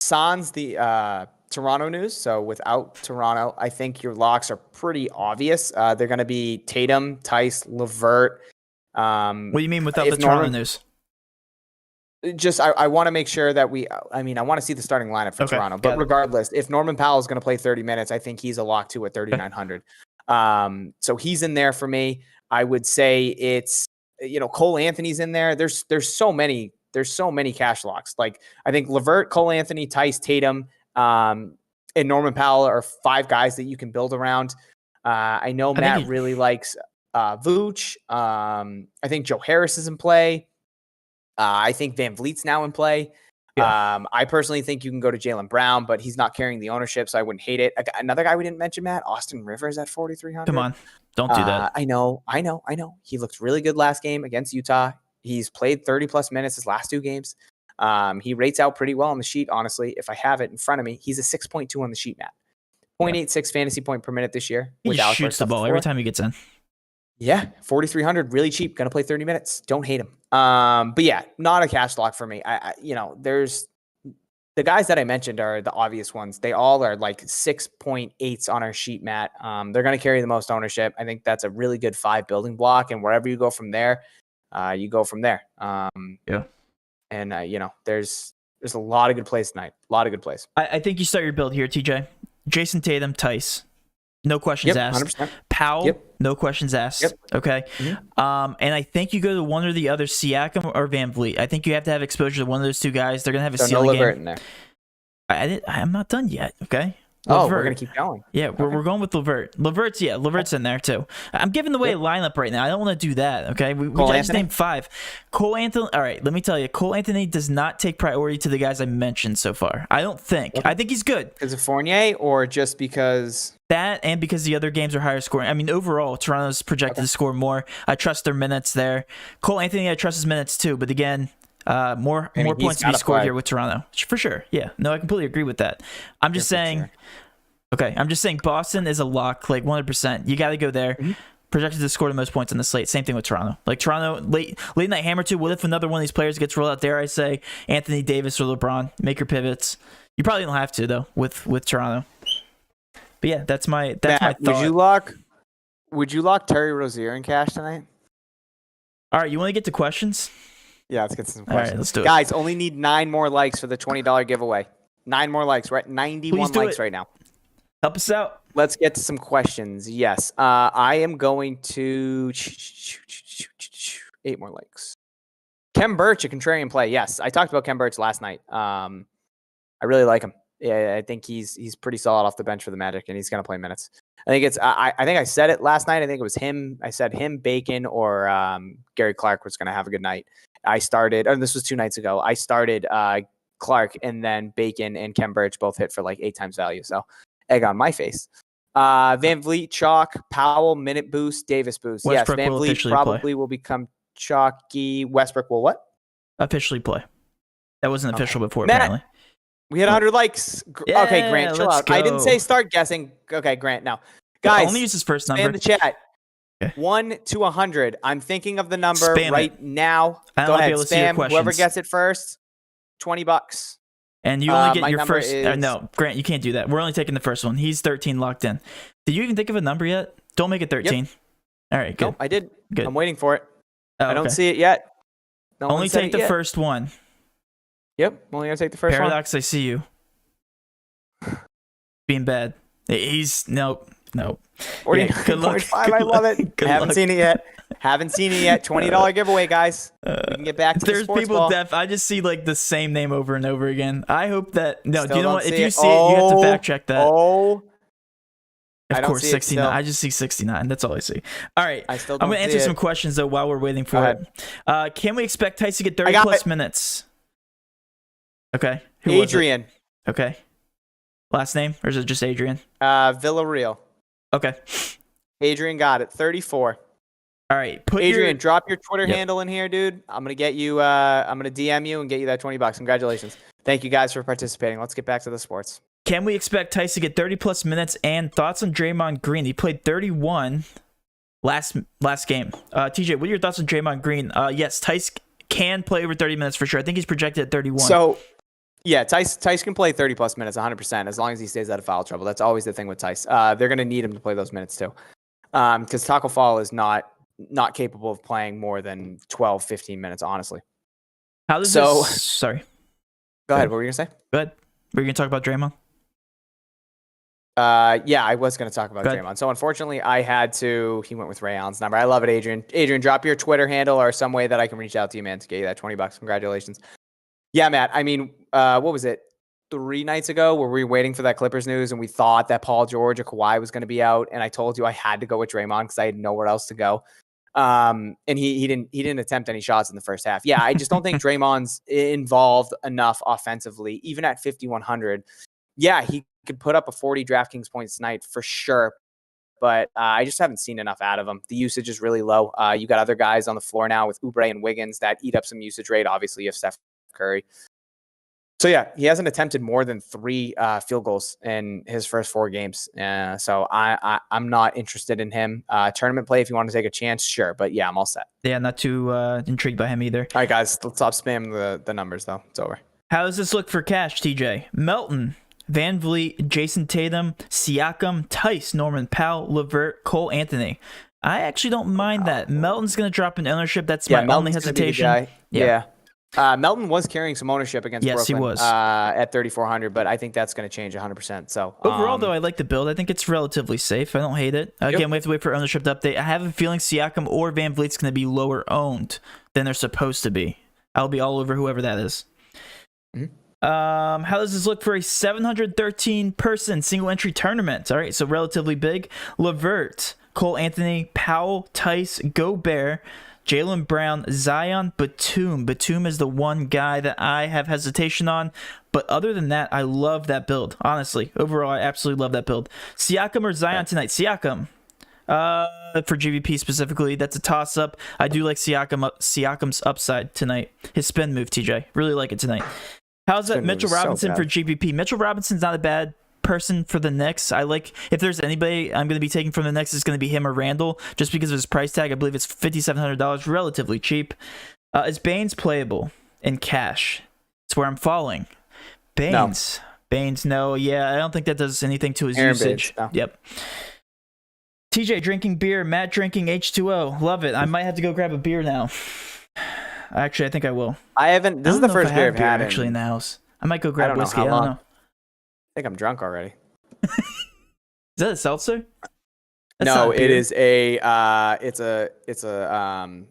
sans the... Toronto news. So without Toronto, I think your locks are pretty obvious. They're going to be Tatum, Tice, LeVert. What do you mean without the Toronto news? Just I want to make sure that I want to see the starting lineup for Toronto. But regardless, if Norman Powell is going to play 30 minutes, I think he's a lock too at 3,900. So he's in there for me. I would say it's Cole Anthony's in there. There's so many cash locks. Like I think LeVert, Cole Anthony, Tice, Tatum. And Norman Powell are 5 guys that you can build around. I know Matt really likes Vooch. I think Joe Harris is in play. I think Van Vliet's now in play. Yeah. I personally think you can go to Jaylen Brown, but he's not carrying the ownership, so I wouldn't hate it. Another guy we didn't mention, Matt, Austin Rivers at 4,300. Come on, don't do that. I know. He looked really good last game against Utah. He's played 30-plus minutes his last 2 games. He rates out pretty well on the sheet, honestly. If I have it in front of me, he's a 6.2 on the sheet, Matt. 0.86 fantasy point per minute this year. He just shoots the ball every time he gets in. Yeah, 4,300, really cheap. Gonna play 30 minutes. Don't hate him. But yeah, not a cash lock for me. There's the guys that I mentioned are the obvious ones. They all are like 6.8s on our sheet, Matt. They're gonna carry the most ownership. I think that's a really good 5 building block, and wherever you go from there, you go from there. And, there's a lot of good plays tonight. A lot of good plays. I think you start your build here, TJ. Jason Tatum, Tice. No questions asked. 100%. Powell, no questions asked. Okay. Mm-hmm. And I think you go to one or the other, Siakam or Van Vliet. I think you have to have exposure to one of those 2 guys. They're going to have a ceiling game. In there. I'm not done yet, okay? LeVert. We're going to keep going. Yeah, we're going with LeVert. LeVert's in there too. I'm giving away a lineup right now. I don't want to do that, okay? We just named 5. Cole Anthony, all right, let me tell you, Cole Anthony does not take priority to the guys I mentioned so far. I don't think. I think he's good. Because of Fournier or just because... That and because the other games are higher scoring. I mean, overall, Toronto's projected to score more. I trust their minutes there. Cole Anthony, I trust his minutes too, but again... more points to be scored here with Toronto for sure. Yeah, no, I completely agree with that. I'm just saying. Okay, I'm just saying Boston is a lock, like 100%. You got to go there. Mm-hmm. Projected to score the most points on the slate. Same thing with Toronto. Like Toronto, late night hammer too. What if another one of these players gets rolled out there? I say Anthony Davis or LeBron. Make your pivots. You probably don't have to though with Toronto. But yeah, that's my thought. Would you lock Terry Rozier in cash tonight? All right, you want to get to questions? Yeah, let's get some questions. All right, let's do it. Guys, only need 9 more likes for the $20 giveaway. 9 more likes, right? 91 likes right now. Help us out. Let's get to some questions. Yes. I am going to 8 more likes. Kem Birch, a contrarian play. Yes. I talked about Kem Birch last night. I really like him. Yeah, I think he's pretty solid off the bench for the Magic, and he's going to play minutes. I think I said it last night. I think it was him. I said him, Bacon, or Gary Clark was going to have a good night. This was 2 nights ago. I started Clark, and then Bacon and Kem Birch both hit for like 8 times value. So egg on my face. Van Vliet, chalk, Powell, minute boost, Davis boost. Westbrook yes, Van Vliet probably will become chalky. Westbrook will what? Officially play. That wasn't official before, apparently. We had 100 likes. Yeah, okay, Grant, chill out. Go. I didn't say start guessing. Okay, Grant, now. Guys, only use his first number. In the chat. Okay. 1 to 100. I'm thinking of the number now. Go ahead, spam. Whoever gets it first, $20. And you only get your first. No, Grant, you can't do that. We're only taking the first one. He's 13 locked in. Did you even think of a number yet? Don't make it 13. Yep. All right, good. Nope, I did. Good. I'm waiting for it. I don't see it yet. Only take the first one. Yep, only gonna take the first Paradox, one. I see you. Being bad. Nope. No. 49.5. I love it. Haven't seen it yet. $20 giveaway, guys. We can get back to the sports people ball. I just see like the same name over and over again. I hope that no. Still do you know don't what? If see you it. see it, you have to fact check that. I Of don't course, see it 69. still. I just see 69. That's all I see. All right. I still I'm don't going to see answer some it. questions, though, while we're waiting for Go it. Can we expect Tice to get I 30 got plus it. minutes? Okay. Who was it? Adrian. Okay. Last name? Or is it just Adrian? Villarreal. Okay. Adrian got it. 34. All right. Adrian, drop your Twitter Yep. handle in here, dude. I'm going to get you, I'm going to DM you and get you that $20. Congratulations. Thank you guys for participating. Let's get back to the sports. Can we expect Tice to get 30 plus minutes? And thoughts on Draymond Green? He played 31 last game. TJ, what are your thoughts on Draymond Green? Yes, Tice can play over 30 minutes for sure. I think he's projected at 31. So, yeah, Tice can play 30 plus minutes 100% as long as he stays out of foul trouble. That's always the thing with Tice. They're going to need him to play those minutes too. Because Taco Fall is not capable of playing more than 12, 15 minutes, honestly. How does this... Sorry. Go ahead. What were you going to say? Go ahead. Were you going to talk about Draymond? Yeah, I was going to talk about Draymond. So unfortunately, he went with Ray Allen's number. I love it, Adrian. Adrian, drop your Twitter handle or some way that I can reach out to you, man, to get you that $20. Congratulations. Yeah, Matt. I mean, what was it? 3 nights ago where we were waiting for that Clippers news and we thought that Paul George or Kawhi was going to be out. And I told you I had to go with Draymond because I had nowhere else to go. And he didn't attempt any shots in the first half. Yeah, I just don't think Draymond's involved enough offensively, even at 5,100. Yeah, he could put up a 40 DraftKings points tonight for sure, but I just haven't seen enough out of him. The usage is really low. You got other guys on the floor now with Oubre and Wiggins that eat up some usage rate. Obviously, you have Steph Curry. So yeah, he hasn't attempted more than 3 field goals in his first 4 games. So I'm not interested in him. Tournament play, if you want to take a chance, sure. But yeah, I'm all set. Yeah, not too intrigued by him either. All right, guys, let's stop spamming the numbers though. It's over. How does this look for cash, TJ? Melton, Van Vliet, Jason Tatum, Siakam, Tice, Norman Powell, LeVert, Cole Anthony. I actually don't mind that. Melton's going to drop in ownership. That's my only hesitation. Yeah. Melton was carrying some ownership against Brooklyn. He was. At 3,400, but I think that's going to change 100%. So overall, though, I like the build. I think it's relatively safe. I don't hate it. Again, we have to wait for ownership to update. I have a feeling Siakam or Van Vliet's going to be lower owned than they're supposed to be. I'll be all over whoever that is. Mm-hmm. How does this look for a 713 person single entry tournament? All right, so relatively big. LeVert, Cole Anthony, Powell, Tice, Gobert, Jaylen Brown, Zion, Batum. Batum is the one guy that I have hesitation on. But other than that, I love that build. Honestly, overall, I absolutely love that build. Siakam or Zion tonight? Siakam. For GPP specifically, that's a toss-up. I do like Siakam's upside tonight. His spin move, TJ. Really like it tonight. How's that Mitchell Robinson for GPP? Mitchell Robinson's not a bad person for the Knicks. I like, if there's anybody I'm going to be taking from the Knicks, it's going to be him or Randall, just because of his price tag. I believe it's $5,700, relatively cheap. Is Baines playable in cash? It's where I'm falling. Baines. No. Yeah, I don't think that does anything to his usage. Baines, no. Yep. TJ drinking beer, Matt drinking H2O. Love it. I might have to go grab a beer now. Actually, I think I will. I haven't. This is the first beer I've had actually in the house. I might go grab whiskey. I don't know. I think I'm drunk already. Is that a seltzer? No, it is a. It's a.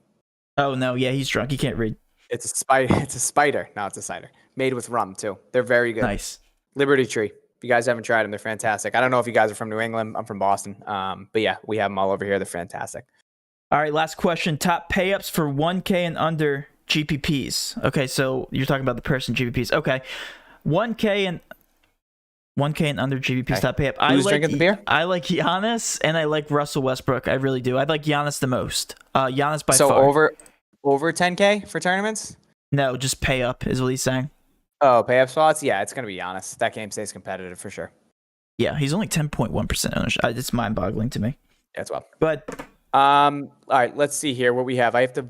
Oh no! Yeah, he's drunk. He can't read. It's a spider. It's a spider. No, it's a cider made with rum too. They're very good. Nice. Liberty Tree. If you guys haven't tried them, they're fantastic. I don't know if you guys are from New England. I'm from Boston. But yeah, we have them all over here. They're fantastic. All right, last question. Top pay-ups for 1K and under GPPs. Okay, so you're talking about the person GPPs. Okay, 1K and under GPPs top pay-up. Who's drinking the beer? I like Giannis and I like Russell Westbrook. I really do. I like Giannis the most. Giannis by far. So over 10K for tournaments? No, just pay up is what he's saying. Oh, pay up spots? Yeah, it's going to be Giannis. That game stays competitive for sure. Yeah, he's only 10.1% ownership. It's mind-boggling to me. Yeah, as well. But all right, let's see here what we have. I have to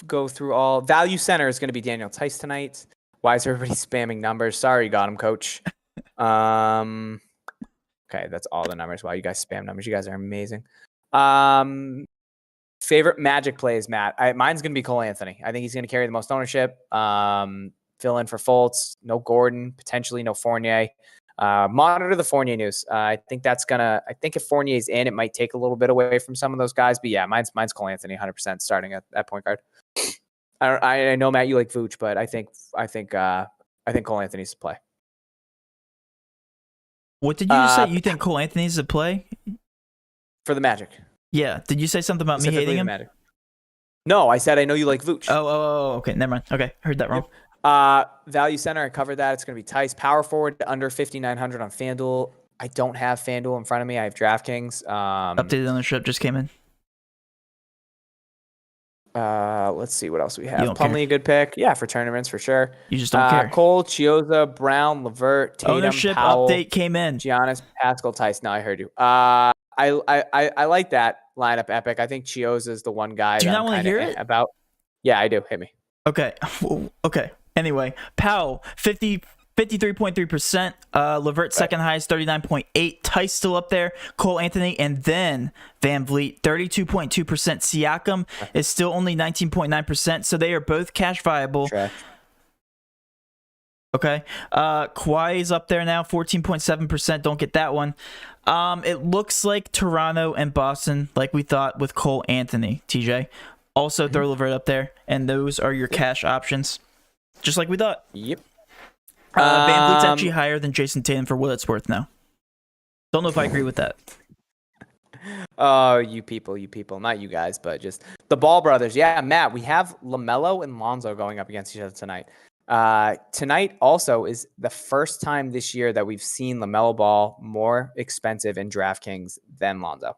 go through all. Value center is going to be Daniel Tice tonight. Why is everybody spamming numbers? Sorry, got him, coach. Okay, that's all the numbers. Wow, you guys spam numbers. You guys are amazing. Favorite Magic plays, Matt. Mine's going to be Cole Anthony. I think he's going to carry the most ownership. Fill in for Fultz. No Gordon. Potentially no Fournier. Monitor the Fournier news. I think if Fournier's in, it might take a little bit away from some of those guys. But yeah, mine's Cole Anthony, 100% starting at point guard. I know, Matt, you like Vooch, but I think Cole Anthony's to play. What did you just say? You think Cole Anthony's to play for the Magic? Yeah. Did you say something about me hating him? Magic. No, I said I know you like Vooch. Oh, okay. Never mind. Okay, heard that wrong. Value center, I covered that. It's going to be Tice. Power forward under 5,900 on FanDuel. I don't have FanDuel in front of me. I have DraftKings. Updated ownership just came in. Let's see what else we have. Plumlee, a good pick. Yeah, for tournaments for sure. You just don't care. Cole, Chioza, Brown, LeVert, Tatum, ownership Powell, update came in. Giannis, Pascal, Tice. No, I heard you. I like that lineup, Epic. I think Chioza is the one guy. Do you not want to hear it? About? Yeah, I do. Hit me. Okay. Okay. Anyway, Powell, 53.3%. LeVert, second highest, 39.8%. Tice still up there. Cole Anthony, and then Van Vliet, 32.2%. Siakam is still only 19.9%. So they are both cash viable. Trash. Okay. Kawhi is up there now, 14.7%. Don't get that one. It looks like Toronto and Boston, like we thought with Cole Anthony, TJ. Also throw LeVert up there, and those are your cash options. Just like we thought. Yep. Van Vliet's actually higher than Jason Tatum for what it's worth now. Don't know if I agree with that. Oh, you people. Not you guys, but just the Ball brothers. Yeah, Matt, we have LaMelo and Lonzo going up against each other tonight. Tonight also is the first time this year that we've seen LaMelo Ball more expensive in DraftKings than Lonzo.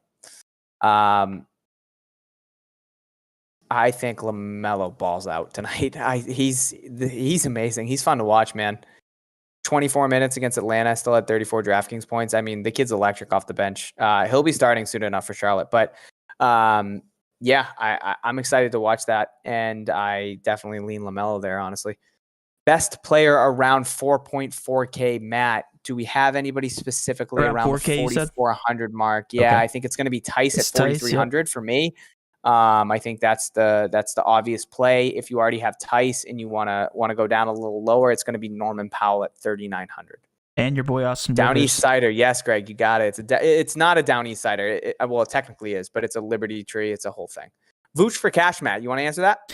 I think LaMelo balls out tonight. He's amazing. He's fun to watch, man. 24 minutes against Atlanta, still at 34 DraftKings points. I mean, the kid's electric off the bench. He'll be starting soon enough for Charlotte. But yeah, I'm excited to watch that. And I definitely lean LaMelo there, honestly. Best player around 4.4K, Matt. Do we have anybody specifically around the 4,400 mark? Yeah, okay. I think it's going to be Tice at 4,300 for me. I think that's the obvious play. If you already have Tice and you want to go down a little lower, it's going to be Norman Powell at 3,900. And your boy Austin Down Rivers. East Sider. Yes, Greg, you got it. It's not a Down East Sider. Well, it technically is, but it's a Liberty Tree. It's a whole thing. Vooch for cash, Matt. You want to answer that?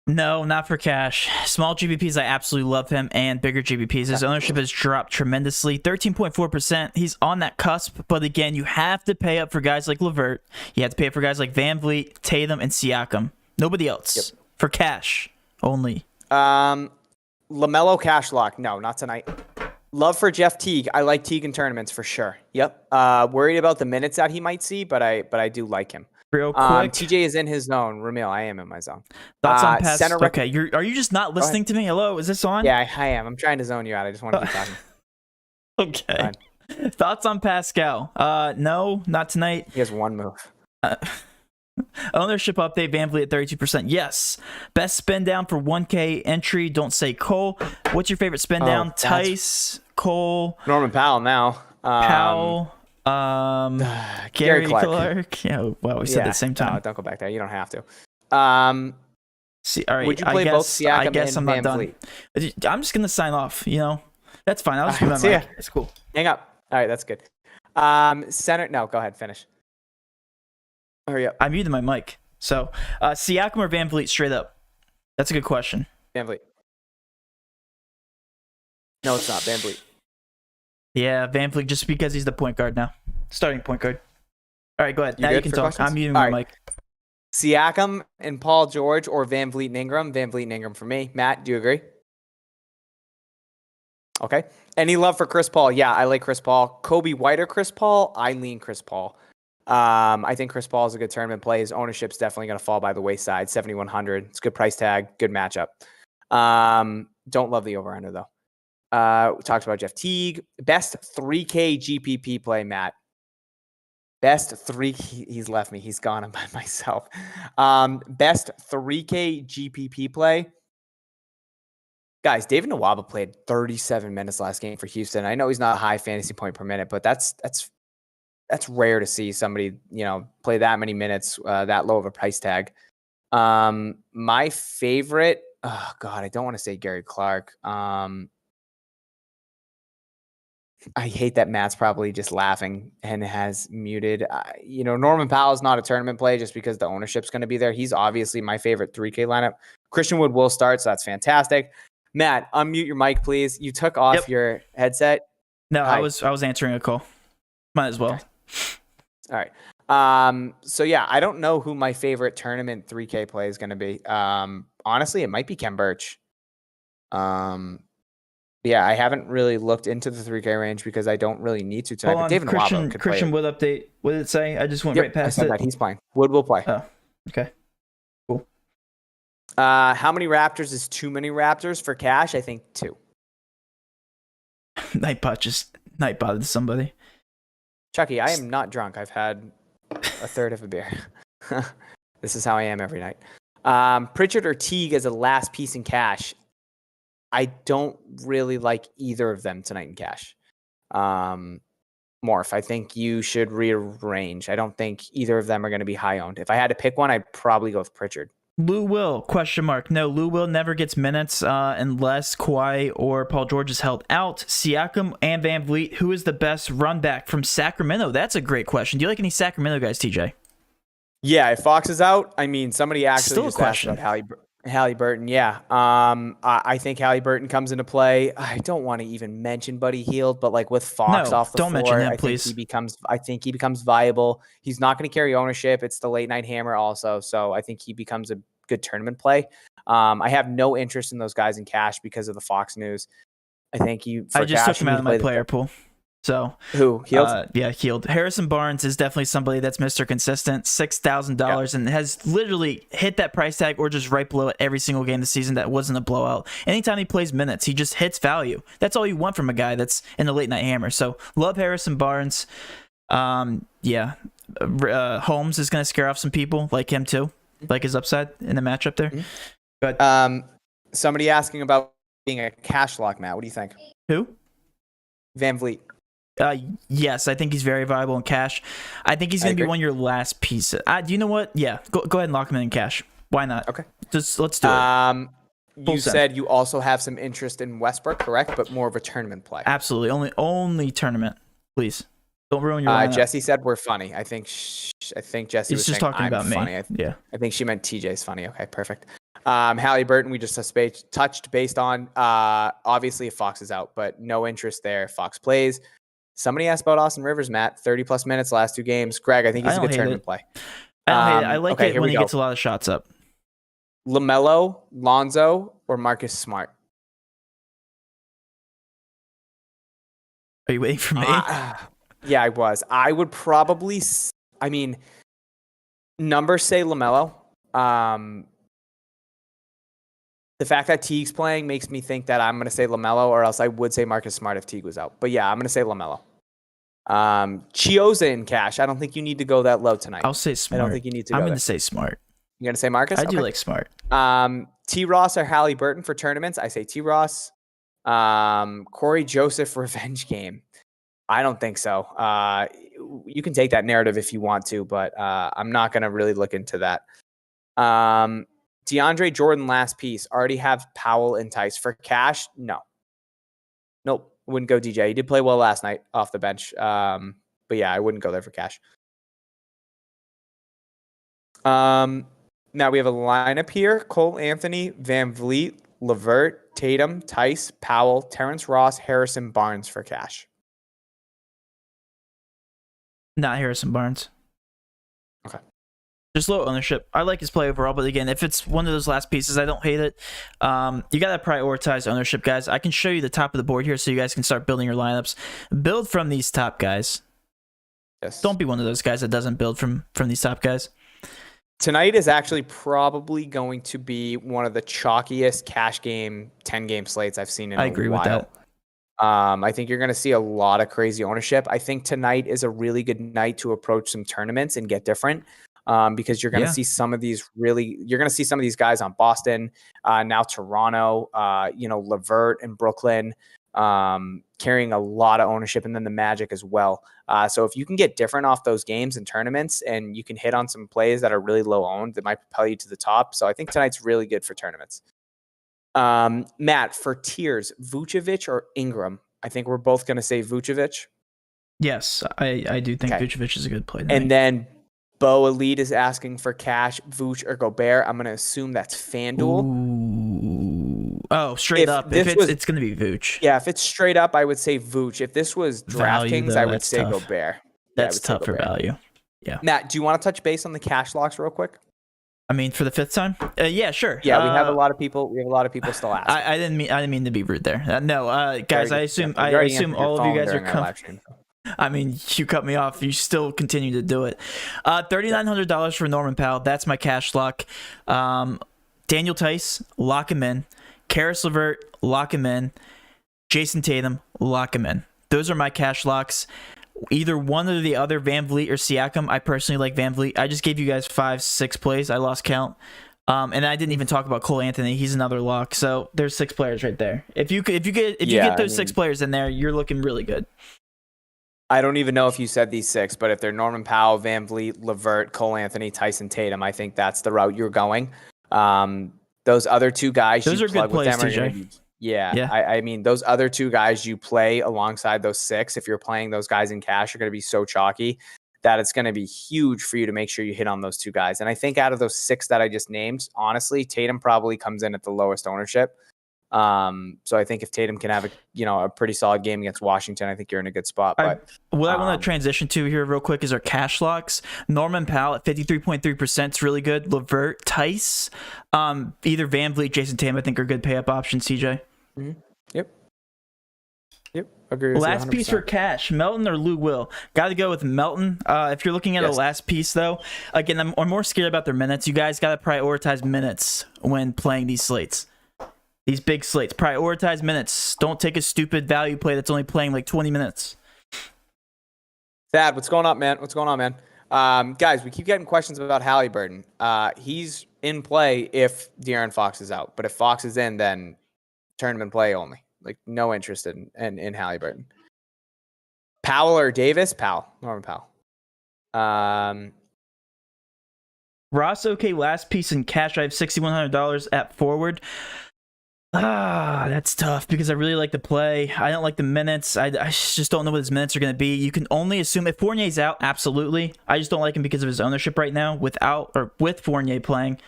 No, not for cash. Small GPPs, I absolutely love him, and bigger GPPs. His ownership has dropped tremendously, 13.4%. He's on that cusp, but again, you have to pay up for guys like LeVert. You have to pay up for guys like Van Vliet, Tatum, and Siakam. Nobody else. Yep. For cash only. LaMelo cash lock. No, not tonight. Love for Jeff Teague. I like Teague in tournaments for sure. Yep. Worried about the minutes that he might see, but I do like him. Real quick. TJ is in his zone. Ramil, I am in my zone. Thoughts on past. Okay, are you just not listening to me? Hello, is this on? Yeah, I am. I'm trying to zone you out. I just want to keep talking. Okay. Thoughts on Pascal? No, not tonight. He has one move. Ownership update, Van Vliet at 32%. Yes. Best spin down for 1K entry. Don't say Cole. What's your favorite spin down? Tice, Cole, Norman Powell now. Powell. Gary Clark. Yeah, well, we said at the same time. No, don't go back there. You don't have to. See, all right. Would you play both Siakam and I'm Van not Vliet? done. I'm just gonna sign off. That's fine. I'll just see ya. It's cool. Hang up. All right, that's good. Center. No, go ahead. Finish. Hurry up. I muted my mic. So, Siakam or Van Vliet, straight up. That's a good question. Van Vliet. No, it's not Van Vliet. Yeah, Van Vliet, just because he's the point guard now. Starting point guard. All right, go ahead. Now you can talk. Questions? I'm muting my mic. Siakam and Paul George or Van Vliet and Ingram? Van Vliet and Ingram for me. Matt, do you agree? Okay. Any love for Chris Paul? Yeah, I like Chris Paul. Kobe White or Chris Paul? I lean Chris Paul. I think Chris Paul is a good tournament play. His ownership's definitely going to fall by the wayside. 7,100. It's a good price tag. Good matchup. Don't love the over-under, though. We talked about Jeff Teague. Best 3K GPP play, Matt. Best 3. He's left me. He's gone. I'm by myself. Best 3K GPP play. Guys, David Nwaba played 37 minutes last game for Houston. I know he's not a high fantasy point per minute, but that's rare to see somebody, play that many minutes, that low of a price tag. My favorite, oh God, I don't want to say Gary Clark. I hate that Matt's probably just laughing and has muted. Norman Powell's not a tournament play just because the ownership's going to be there. He's obviously my favorite 3K lineup. Christian Wood will start, so that's fantastic. Matt, unmute your mic, please. You took off your headset. No, Hi. I was answering a call. Might as well. Okay. All right. So yeah, I don't know who my favorite tournament 3K play is going to be. Honestly, it might be Ken Birch. Yeah, I haven't really looked into the 3K range because I don't really need to tonight. Hold But on, David Nwaba could Christian play. Wood update. What did it say? I just went right past I said it. that he's playing. Wood will play. Oh, okay. Cool. How many Raptors is too many Raptors for cash? I think 2. Nightbotted somebody. Chucky, I am not drunk. I've had a third of a beer. This is how I am every night. Pritchard or Teague as a last piece in cash. I don't really like either of them tonight in cash. Morph, I think you should rearrange. I don't think either of them are going to be high owned. If I had to pick one, I'd probably go with Pritchard. Lou Will, ? No, Lou Will never gets minutes unless Kawhi or Paul George is held out. Siakam and Van Vliet, who is the best run back from Sacramento? That's a great question. Do you like any Sacramento guys, TJ? Yeah, if Fox is out, I mean, somebody actually Still just a question. asked about Halliburton. Yeah, I think Halliburton comes into play. I don't want to even mention Buddy Hield, but like with Fox off the floor, mention him, I please. think he becomes viable. He's not going to carry ownership. It's the late night hammer also, so I think he becomes a good tournament play. I have no interest in those guys in cash because of the Fox news. I think I just took him out of my player pool. So who Hield? Yeah, Hield. Harrison Barnes is definitely somebody that's Mr. Consistent, $6,000, and has literally hit that price tag or just right below it every single game this season. That wasn't a blowout. Anytime he plays minutes, he just hits value. That's all you want from a guy that's in the late night hammer. So love Harrison Barnes. Holmes is going to scare off some people like him too, like his upside in the matchup there. But somebody asking about being a cash lock, Matt. What do you think? Who? Van Vliet. Yes, I think he's very viable in cash. I think he's going to be one of your last pieces. Do you know what? Yeah, go ahead and lock him in cash. Why not? Okay. Let's do it. You said you also have some interest in Westbrook, correct? But more of a tournament play. Absolutely. Only tournament. Please. Don't ruin your lineup. Jesse said we're funny. I think Jesse was just saying talking I'm about funny. me. I think she meant TJ's funny. Okay, perfect. Halliburton, we just touched based on obviously if Fox is out, but no interest there. Fox plays. Somebody asked about Austin Rivers, Matt. 30+ minutes last 2 games. Greg, I think he's a good tournament play. I don't hate it. I like it when he gets a lot of shots up. LaMelo, Lonzo, or Marcus Smart? Are you waiting for me? Yeah, I was. I would probably, numbers say LaMelo. The fact that Teague's playing makes me think that I'm going to say LaMelo, or else I would say Marcus Smart if Teague was out. But yeah, I'm going to say LaMelo. Chioza in cash. I don't think you need to go that low tonight. I'll say Smart. I don't think you need to go I'm going to say Smart. You're going to say Marcus? I do like Smart. T. Ross or Halliburton for tournaments? I say T. Ross. Corey Joseph revenge game. I don't think so. You can take that narrative if you want to, but I'm not going to really look into that. DeAndre Jordan last piece. Already have Powell and Tice for cash? No. Nope. Wouldn't go DJ. He did play well last night off the bench. But yeah, I wouldn't go there for cash. Now we have a lineup here. Cole Anthony, Van Vliet, LeVert, Tatum, Tice, Powell, Terrence Ross, Harrison Barnes for cash. Not Harrison Barnes. Okay. Just low ownership. I like his play overall, but again, if it's one of those last pieces, I don't hate it. You got to prioritize ownership, guys. I can show you the top of the board here so you guys can start building your lineups. Build from these top guys. Yes. Don't be one of those guys that doesn't build from these top guys. Tonight is actually probably going to be one of the chalkiest cash game 10-game slates I've seen in a while. I agree with that. I think you're going to see a lot of crazy ownership. I think tonight is a really good night to approach some tournaments and get different. Because you're going to see some of these guys on Boston, now Toronto, LeVert and Brooklyn, carrying a lot of ownership, and then the Magic as well. So if you can get different off those games and tournaments, and you can hit on some plays that are really low owned, that might propel you to the top. So I think tonight's really good for tournaments. Matt, for tiers, Vucevic or Ingram? I think we're both going to say Vucevic. Yes, I do think Okay. Vucevic is a good play. And then Bo Elite is asking for cash, Vooch or Gobert. I'm going to assume that's FanDuel. Ooh. Oh, straight up. If It's going to be Vooch. Yeah, if it's straight up, I would say Vooch. If this was Value, DraftKings, though, I would that's say tough. Gobert. That's tough for value. Yeah. Matt, do you want to touch base on the cash locks real quick? I mean, for the 5th time? Yeah, sure. Yeah, we have a lot of people. We have a lot of people still asking. I didn't mean to be rude there. No, guys. I assume all of you guys are coming. I mean, you cut me off. You still continue to do it. $3,900 for Norman Powell. That's my cash lock. Daniel Tice, lock him in. Karis LeVert, lock him in. Jason Tatum, lock him in. Those are my cash locks. Either one or the other, Van Vliet or Siakam. I personally like Van Vliet. I just gave you guys 5-6 plays. I lost count. And I didn't even talk about Cole Anthony. He's another lock. So there's 6 players right there. If you get those 6 players in there, you're looking really good. I don't even know if you said these 6, but if they're Norman Powell, Van Vliet, LeVert, Cole Anthony, Tyson Tatum, I think that's the route you're going. Those other 2 guys, those are good plays, TJ. Yeah. I mean, those other 2 guys you play alongside those 6, if you're playing those guys in cash, are going to be so chalky that it's going to be huge for you to make sure you hit on those 2 guys. And I think out of those 6 that I just named, honestly, Tatum probably comes in at the lowest ownership. So I think if Tatum can have a pretty solid game against Washington, I think you're in a good spot. But what I want to transition to here real quick is our cash locks. Norman Powell at 53.3% is really good. LeVert, Tice, either Van Vliet, Jason Tatum, I think are good pay up options. CJ. Mm-hmm. Yep. Agree with last you 100%. piece for cash, Melton or Lou Will? Got to go with Melton. If you're looking at a last piece, though, again, I'm more scared about their minutes. You guys got to prioritize minutes when playing these slates. These big slates. Prioritize minutes. Don't take a stupid value play that's only playing like 20 minutes. Thad, what's going on, man? Guys, we keep getting questions about Halliburton. He's in play if De'Aaron Fox is out. But if Fox is in, then tournament play only. Like, no interest in Halliburton. Powell or Davis? Norman Powell. Ross, okay, last piece in cash. I have $6,100 at forward. That's tough because I really like the play. I don't like the minutes. I just don't know what his minutes are going to be. You can only assume if Fournier's out, absolutely. I just don't like him because of his ownership right now. With Fournier playing,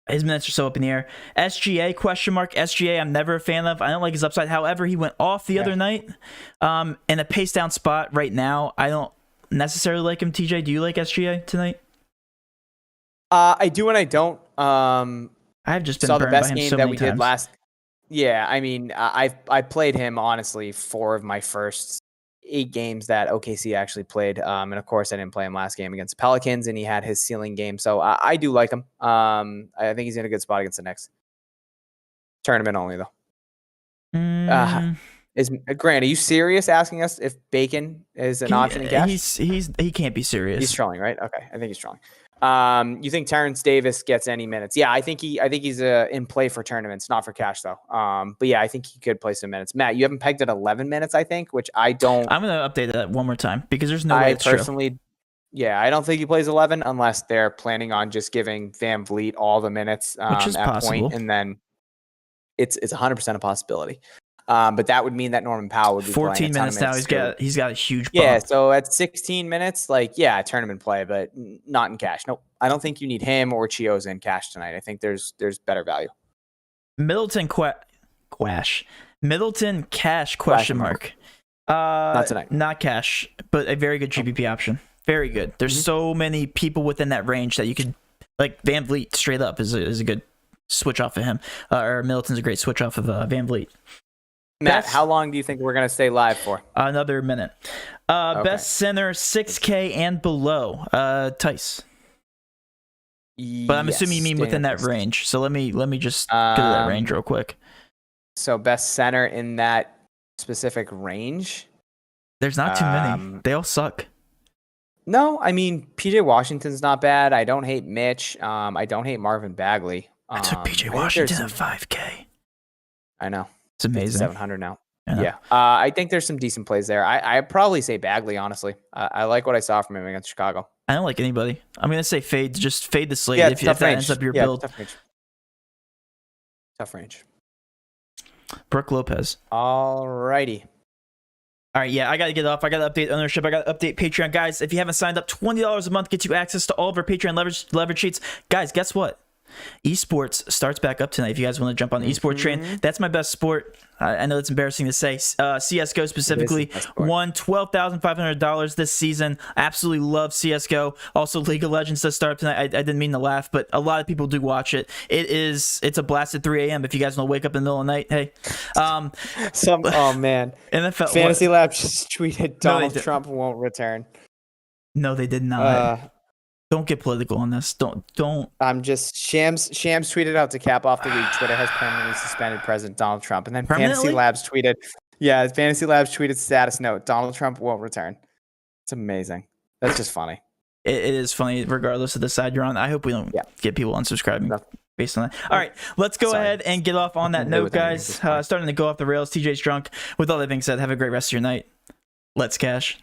his minutes are so up in the air. SGA, question mark. SGA, I'm never a fan of. I don't like his upside. However, he went off the other night in a pace down spot right now. I don't necessarily like him. TJ, do you like SGA tonight? I do and I don't. I've just been saw the burned best by him game so that many we times. did last. Yeah, I mean, I played him, honestly, 4 of my first 8 games that OKC actually played. And, of course, I didn't play him last game against the Pelicans, and he had his ceiling game. So I do like him. I think he's in a good spot against the Knicks. Tournament only, though. Grant, are you serious asking us if Bacon is an option in cash? He can't be serious. He's trolling, right? Okay, I think he's trolling. You think Terrence Davis gets any minutes? Yeah, I think he's in play for tournaments, not for cash though. But yeah, I think he could play some minutes. Matt, you haven't pegged at 11 minutes, I think, which I don't. I'm gonna update that one more time because there's no way it's personally, true. Yeah, I don't think he plays 11 unless they're planning on just giving Van Vliet all the minutes which is at possible. Point, and then it's 100% a possibility. But that would mean that Norman Powell would be 14 minutes now. He's got a huge bump. Yeah, so at 16 minutes, tournament play, but not in cash. Nope. I don't think you need him or Chioza in cash tonight. I think there's better value. Middleton cash question mark. Not tonight. Not cash, but a very good GPP option. Very good. There's so many people within that range that you could, like Van Vliet straight up is a good switch off of him. Or Middleton's a great switch off of Van Vliet. Matt, how long do you think we're going to stay live for? Another minute. Okay. Best center, 6K and below. Tice. But I'm assuming you mean within that range. So let me just go to that range real quick. So best center in that specific range? There's not too many. They all suck. No, I mean, PJ Washington's not bad. I don't hate Mitch. I don't hate Marvin Bagley. I took PJ Washington at 5K. I know. It's amazing. 700 now. Yeah. I think there's some decent plays there. I'd probably say Bagley, honestly. I like what I saw from him against Chicago. I don't like anybody. I'm going to say fade. Just fade the slate if that ends up your build. Tough range. Brooke Lopez. All righty. All right, yeah, I got to get off. I got to update ownership. I got to update Patreon. Guys, if you haven't signed up, $20 a month gets you access to all of our Patreon leverage sheets. Guys, guess what? Esports starts back up tonight. If you guys want to jump on the esports train, that's my best sport. I know it's embarrassing to say. CSGO specifically won $12,500 this season. Absolutely love CSGO. Also, League of Legends does start up tonight. I didn't mean to laugh, but a lot of people do watch it. It's a blast at 3 a.m. if you guys want to wake up in the middle of the night. Hey, oh man, NFL Fantasy Lab just tweeted Donald Trump won't return. No, they did not. Don't get political on this. Don't. I'm just Shams tweeted out to cap off the week. Twitter has permanently suspended President Donald Trump, and then Fantasy Labs tweeted, status note: Donald Trump won't return. It's amazing. That's just funny. It is funny, regardless of the side you're on. I hope we don't get people unsubscribing based on that. All right, let's go ahead and get off on that note, guys. Starting to go off the rails. TJ's drunk. With all that being said, have a great rest of your night. Let's cash.